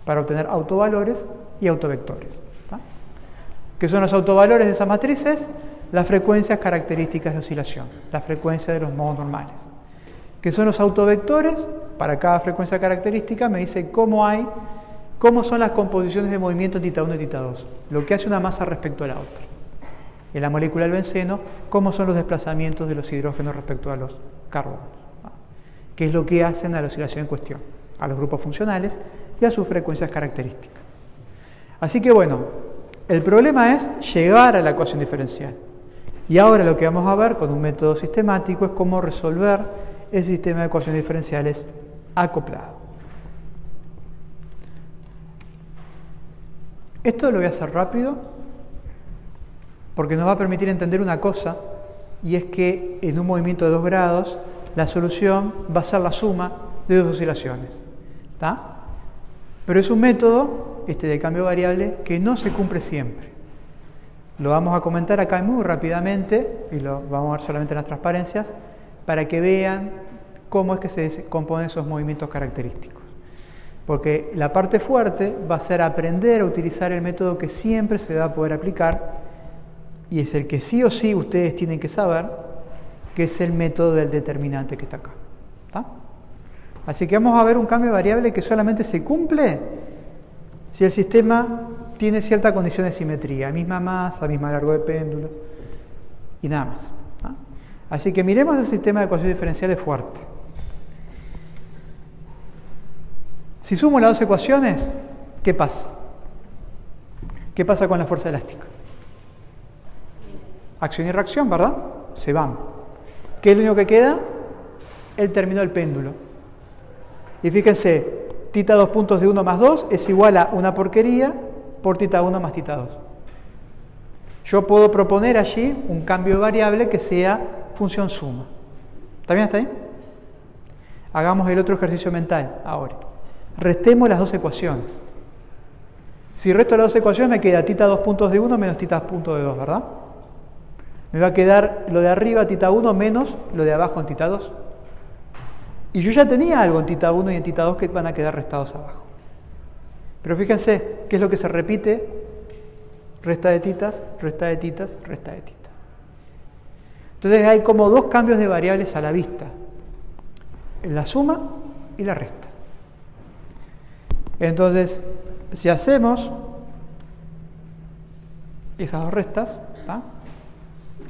Speaker 1: para obtener autovalores y autovectores. ¿Tá? ¿Qué son los autovalores de esas matrices? Las frecuencias características de oscilación, la frecuencia de los modos normales. ¿Qué son los autovectores? Para cada frecuencia característica me dice cómo son las composiciones de movimiento en θ1 y θ2, lo que hace una masa respecto a la otra. En la molécula del benceno, cómo son los desplazamientos de los hidrógenos respecto a los carbonos, ¿no? ¿Qué es lo que hacen a la oscilación en cuestión? A los grupos funcionales y a sus frecuencias características. Así que bueno, el problema es llegar a la ecuación diferencial. Y ahora lo que vamos a ver con un método sistemático es cómo resolver el sistema de ecuaciones diferenciales acoplado. Esto lo voy a hacer rápido porque nos va a permitir entender una cosa, y es que en un movimiento de 2 grados la solución va a ser la suma de 2 oscilaciones. ¿Tá? Pero es un método, de cambio variable, que no se cumple siempre. Lo vamos a comentar acá muy rápidamente, y lo vamos a ver solamente en las transparencias, para que vean cómo es que se componen esos movimientos característicos. Porque la parte fuerte va a ser aprender a utilizar el método que siempre se va a poder aplicar, y es el que sí o sí ustedes tienen que saber, que es el método del determinante que está acá. ¿Tá? Así que vamos a ver un cambio variable que solamente se cumple si el sistema tiene cierta condición de simetría, misma masa, misma largo de péndulo, y nada más. ¿Tá? Así que miremos el sistema de ecuaciones diferenciales fuerte. Si sumo las dos ecuaciones, ¿qué pasa? ¿Qué pasa con la fuerza elástica? Acción y reacción, ¿verdad? Se van. ¿Qué es lo único que queda? El término del péndulo. Y fíjense, θ 2 puntos de 1 más 2 es igual a una porquería por θ 1 más θ 2. Yo puedo proponer allí un cambio de variable que sea función suma. ¿Está bien hasta ahí? Hagamos el otro ejercicio mental ahora. Restemos las dos ecuaciones. Si resto las dos ecuaciones me queda θ 2 puntos de 1 menos θ 2 puntos de 2, ¿verdad? Me va a quedar lo de arriba θ 1 menos lo de abajo en θ 2. Y yo ya tenía algo en θ 1 y en θ 2 que van a quedar restados abajo. Pero fíjense, ¿qué es lo que se repite? Resta de titas, resta de titas, resta de titas. Entonces hay como dos cambios de variables a la vista. La suma y la resta. Entonces, si hacemos esas dos restas, ¿tá?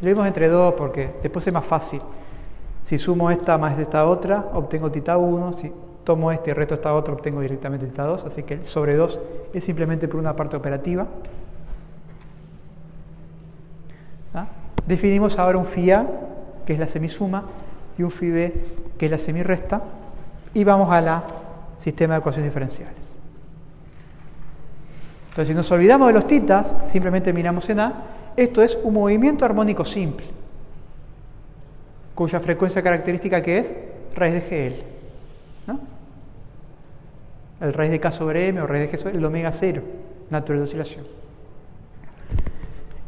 Speaker 1: Lo vemos entre 2 porque después es más fácil. Si sumo esta más esta otra, obtengo θ 1. Si tomo este y resto esta otra, obtengo directamente θ 2. Así que el sobre 2 es simplemente por una parte operativa. ¿Ah? Definimos ahora un phi A, que es la semisuma, y un phi B, que es la semirresta. Y vamos a la sistema de ecuaciones diferenciales. Entonces, si nos olvidamos de los titas, simplemente miramos en A. Esto es un movimiento armónico simple, cuya frecuencia característica que es raíz de GL, ¿no? El raíz de K sobre M o raíz de G sobre el omega 0, natural de oscilación.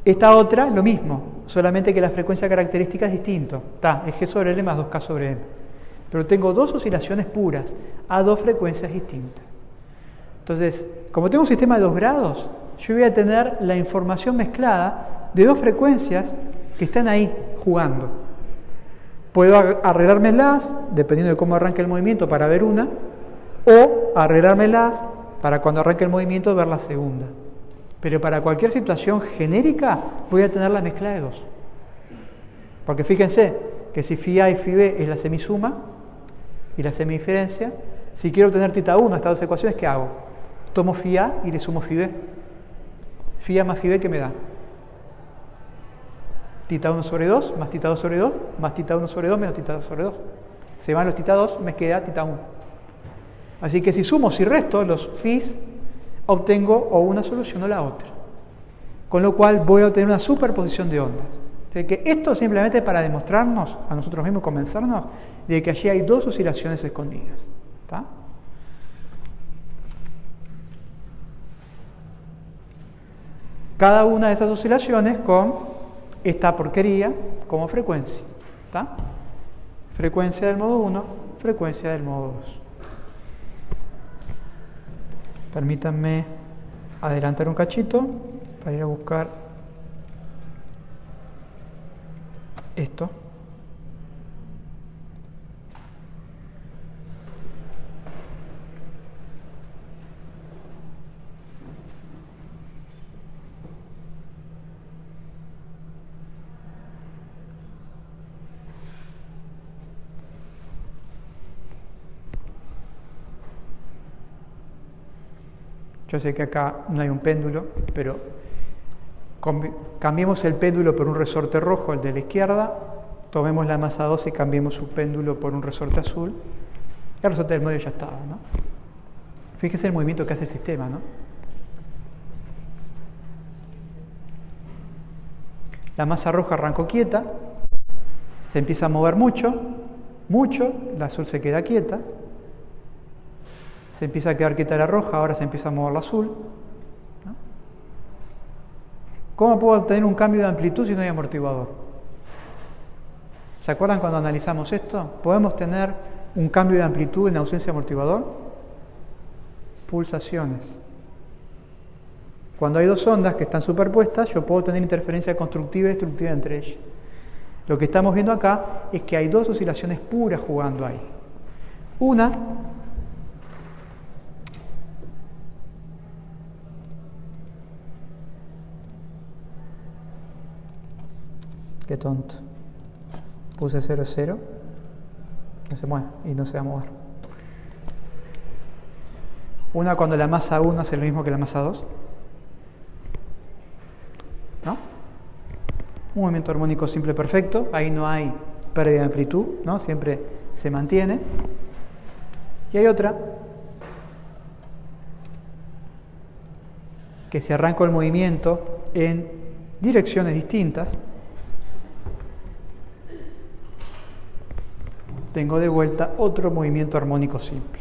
Speaker 1: Esta otra, lo mismo, solamente que la frecuencia característica es distinto. Es G sobre L más 2K sobre M. Pero tengo dos oscilaciones puras a dos frecuencias distintas. Entonces, como tengo un sistema de 2 grados, yo voy a tener la información mezclada de dos frecuencias que están ahí jugando. Puedo arreglármelas, dependiendo de cómo arranque el movimiento, para ver una, o arreglármelas para cuando arranque el movimiento ver la segunda. Pero para cualquier situación genérica voy a tener la mezcla de dos. Porque fíjense que si phi A y phi B es la semisuma y la semidiferencia, si quiero obtener θ 1 estas dos ecuaciones, ¿qué hago? Tomo phi A y le sumo phi B. Phi A más phi B, ¿qué me da? θ 1 sobre 2 más θ 2 sobre 2 más θ 1 sobre 2 menos θ 2 sobre 2. Se van los θ 2, me queda θ 1. Así que si sumo, si resto los phis, obtengo o una solución o la otra. Con lo cual voy a obtener una superposición de ondas. Así que esto simplemente para demostrarnos a nosotros mismos, convencernos de que allí hay dos oscilaciones escondidas. ¿Está? Cada una de esas oscilaciones con esta porquería como frecuencia. ¿Está? Frecuencia del modo 1, frecuencia del modo 2. Permítanme adelantar un cachito para ir a buscar esto. Yo sé que acá no hay un péndulo, pero cambiemos el péndulo por un resorte rojo, el de la izquierda, tomemos la masa 2 y cambiemos su péndulo por un resorte azul. El resorte del medio ya estaba, ¿no? Fíjese el movimiento que hace el sistema, ¿no? La masa roja arrancó quieta, se empieza a mover mucho, la azul se queda quieta, se empieza a quedar quieta la roja, ahora se empieza a mover la azul. ¿No? ¿Cómo puedo obtener un cambio de amplitud si no hay amortiguador? ¿Se acuerdan cuando analizamos esto? ¿Podemos tener un cambio de amplitud en ausencia de amortiguador? Pulsaciones. Cuando hay dos ondas que están superpuestas, yo puedo tener interferencia constructiva y destructiva entre ellas. Lo que estamos viendo acá es que hay dos oscilaciones puras jugando ahí. Una, qué tonto. Puse 0, 0. No se mueve y no se va a mover. Una cuando la masa 1 hace lo mismo que la masa 2. ¿No? Un movimiento armónico simple perfecto. Ahí no hay pérdida de amplitud, ¿no? Siempre se mantiene. Y hay otra que si arranco el movimiento en direcciones distintas, tengo de vuelta otro movimiento armónico simple.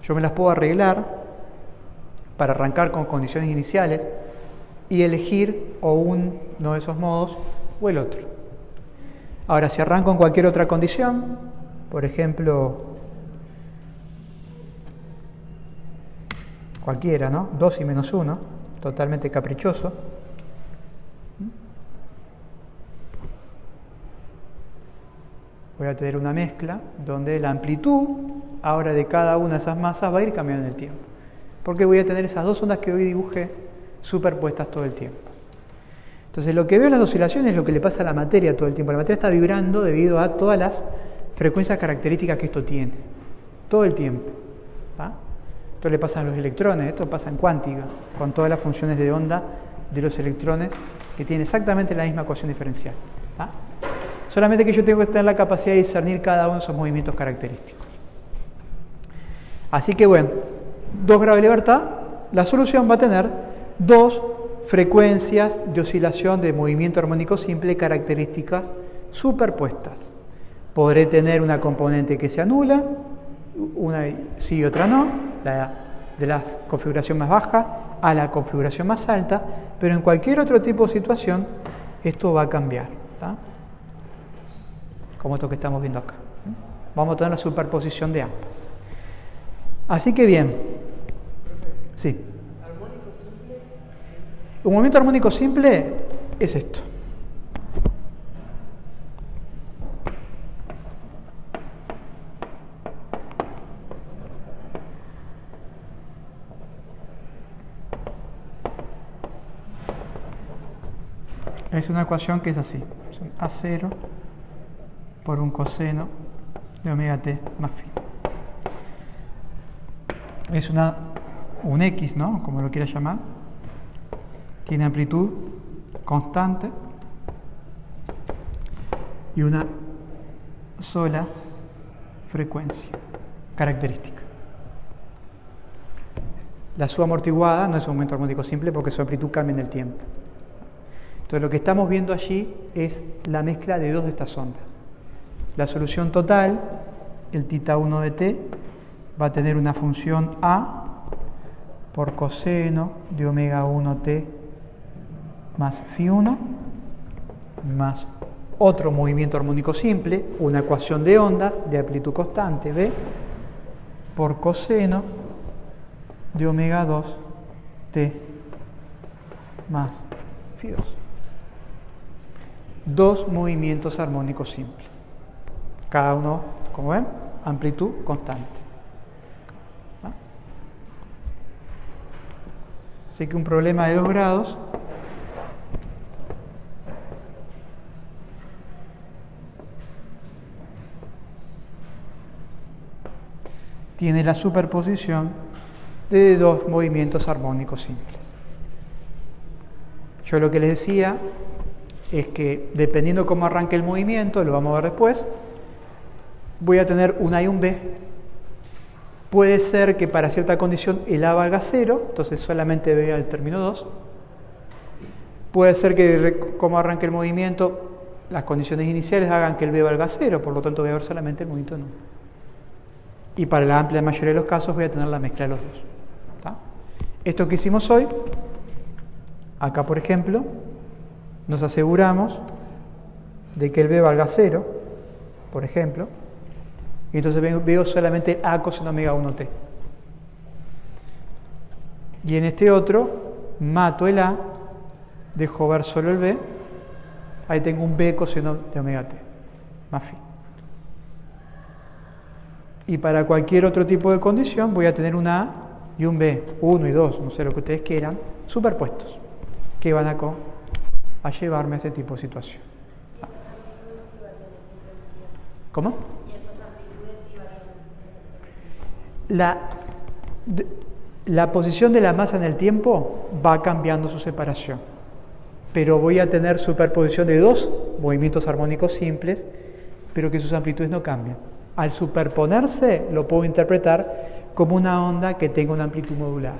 Speaker 1: Yo me las puedo arreglar para arrancar con condiciones iniciales y elegir o uno de esos modos o el otro. Ahora, si arranco en cualquier otra condición, por ejemplo, cualquiera, ¿no? 2 y menos 1, totalmente caprichoso. Voy a tener una mezcla donde la amplitud ahora de cada una de esas masas va a ir cambiando en el tiempo. Porque voy a tener esas dos ondas que hoy dibujé superpuestas todo el tiempo. Entonces lo que veo en las oscilaciones es lo que le pasa a la materia todo el tiempo. La materia está vibrando debido a todas las frecuencias características que esto tiene. Todo el tiempo. ¿Va? Esto le pasa a los electrones, esto pasa en cuántica, con todas las funciones de onda de los electrones que tienen exactamente la misma ecuación diferencial. ¿Va? Solamente que yo tengo que tener la capacidad de discernir cada uno de esos movimientos característicos. Así que bueno, 2 grados de libertad, la solución va a tener 2 frecuencias de oscilación de movimiento armónico simple características superpuestas. Podré tener una componente que se anula, una sí y otra no, de la configuración más baja a la configuración más alta, pero en cualquier otro tipo de situación esto va a cambiar. ¿Tá? Como esto que estamos viendo acá. Vamos a tener la superposición de ambas. Así que bien. Sí.
Speaker 3: ¿Armónico simple?
Speaker 1: Un movimiento armónico simple es esto. Es una ecuación que es así. Es un A0 por un coseno de omega t más phi. Es un X, ¿no? Como lo quieras llamar. Tiene amplitud constante y una sola frecuencia característica. La subamortiguada no es un momento armónico simple porque su amplitud cambia en el tiempo. Entonces lo que estamos viendo allí es la mezcla de dos de estas ondas. La solución total, el θ1 de t, va a tener una función a por coseno de omega 1t más φ1 más otro movimiento armónico simple, una ecuación de ondas de amplitud constante b por coseno de omega 2t más φ2. Dos movimientos armónicos simples. Cada uno, como ven, amplitud constante. ¿Ah? Así que un problema de 2 grados tiene la superposición de dos movimientos armónicos simples. Yo lo que les decía es que dependiendo cómo arranque el movimiento, lo vamos a ver después, voy a tener un A y un B. Puede ser que para cierta condición el A valga 0, entonces solamente B al término 2. Puede ser que como arranque el movimiento, las condiciones iniciales hagan que el B valga 0, por lo tanto voy a ver solamente el movimiento en 1. Y para la amplia mayoría de los casos voy a tener la mezcla de los dos. ¿Está? Esto que hicimos hoy, acá por ejemplo, nos aseguramos de que el B valga 0, por ejemplo, y entonces veo solamente A coseno omega 1t. Y en este otro, mato el A, dejo ver solo el B, ahí tengo un B coseno de omega t, más phi. Y para cualquier otro tipo de condición voy a tener un A y un B, 1 y 2, no sé lo que ustedes quieran, superpuestos, que van a llevarme a ese tipo de situación. ¿Cómo?
Speaker 2: Y esas amplitudes sí varían en el tiempo.
Speaker 1: La posición de la masa en el tiempo va cambiando su separación, pero voy a tener superposición de dos movimientos armónicos simples, pero que sus amplitudes no cambian. Al superponerse lo puedo interpretar como una onda que tenga una amplitud modulada,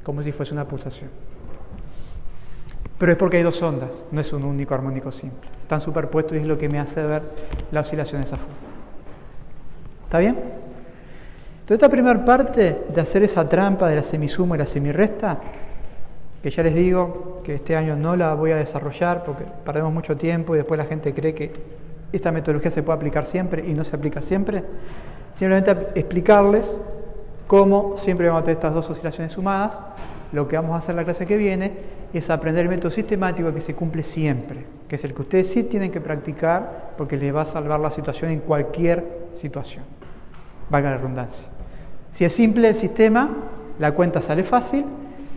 Speaker 1: como si fuese una pulsación. Pero es porque hay dos ondas, no es un único armónico simple. Están superpuestos y es lo que me hace ver la oscilación de esa forma. ¿Está bien? Entonces esta primera parte de hacer esa trampa de la semisuma y la semirresta, que ya les digo que este año no la voy a desarrollar porque perdemos mucho tiempo y después la gente cree que esta metodología se puede aplicar siempre y no se aplica siempre. Simplemente explicarles cómo siempre vamos a tener estas dos oscilaciones sumadas. Lo que vamos a hacer la clase que viene es aprender el método sistemático que se cumple siempre, que es el que ustedes sí tienen que practicar porque les va a salvar la situación en cualquier situación. Valga la redundancia. Si es simple el sistema, la cuenta sale fácil.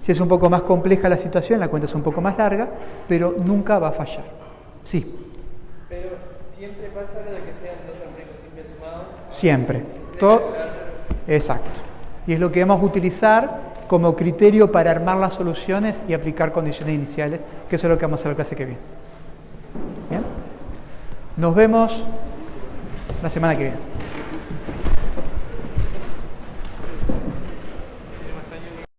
Speaker 1: Si es un poco más compleja la situación, la cuenta es un poco más larga, pero nunca va a fallar. Sí.
Speaker 4: Pero siempre pasa lo de que sean dos armónicos simples sumados.
Speaker 1: Siempre. Todo. Exacto. Y es lo que vamos a utilizar como criterio para armar las soluciones y aplicar condiciones iniciales, que eso es lo que vamos a hacer la clase que viene. ¿Bien? Nos vemos la semana que viene.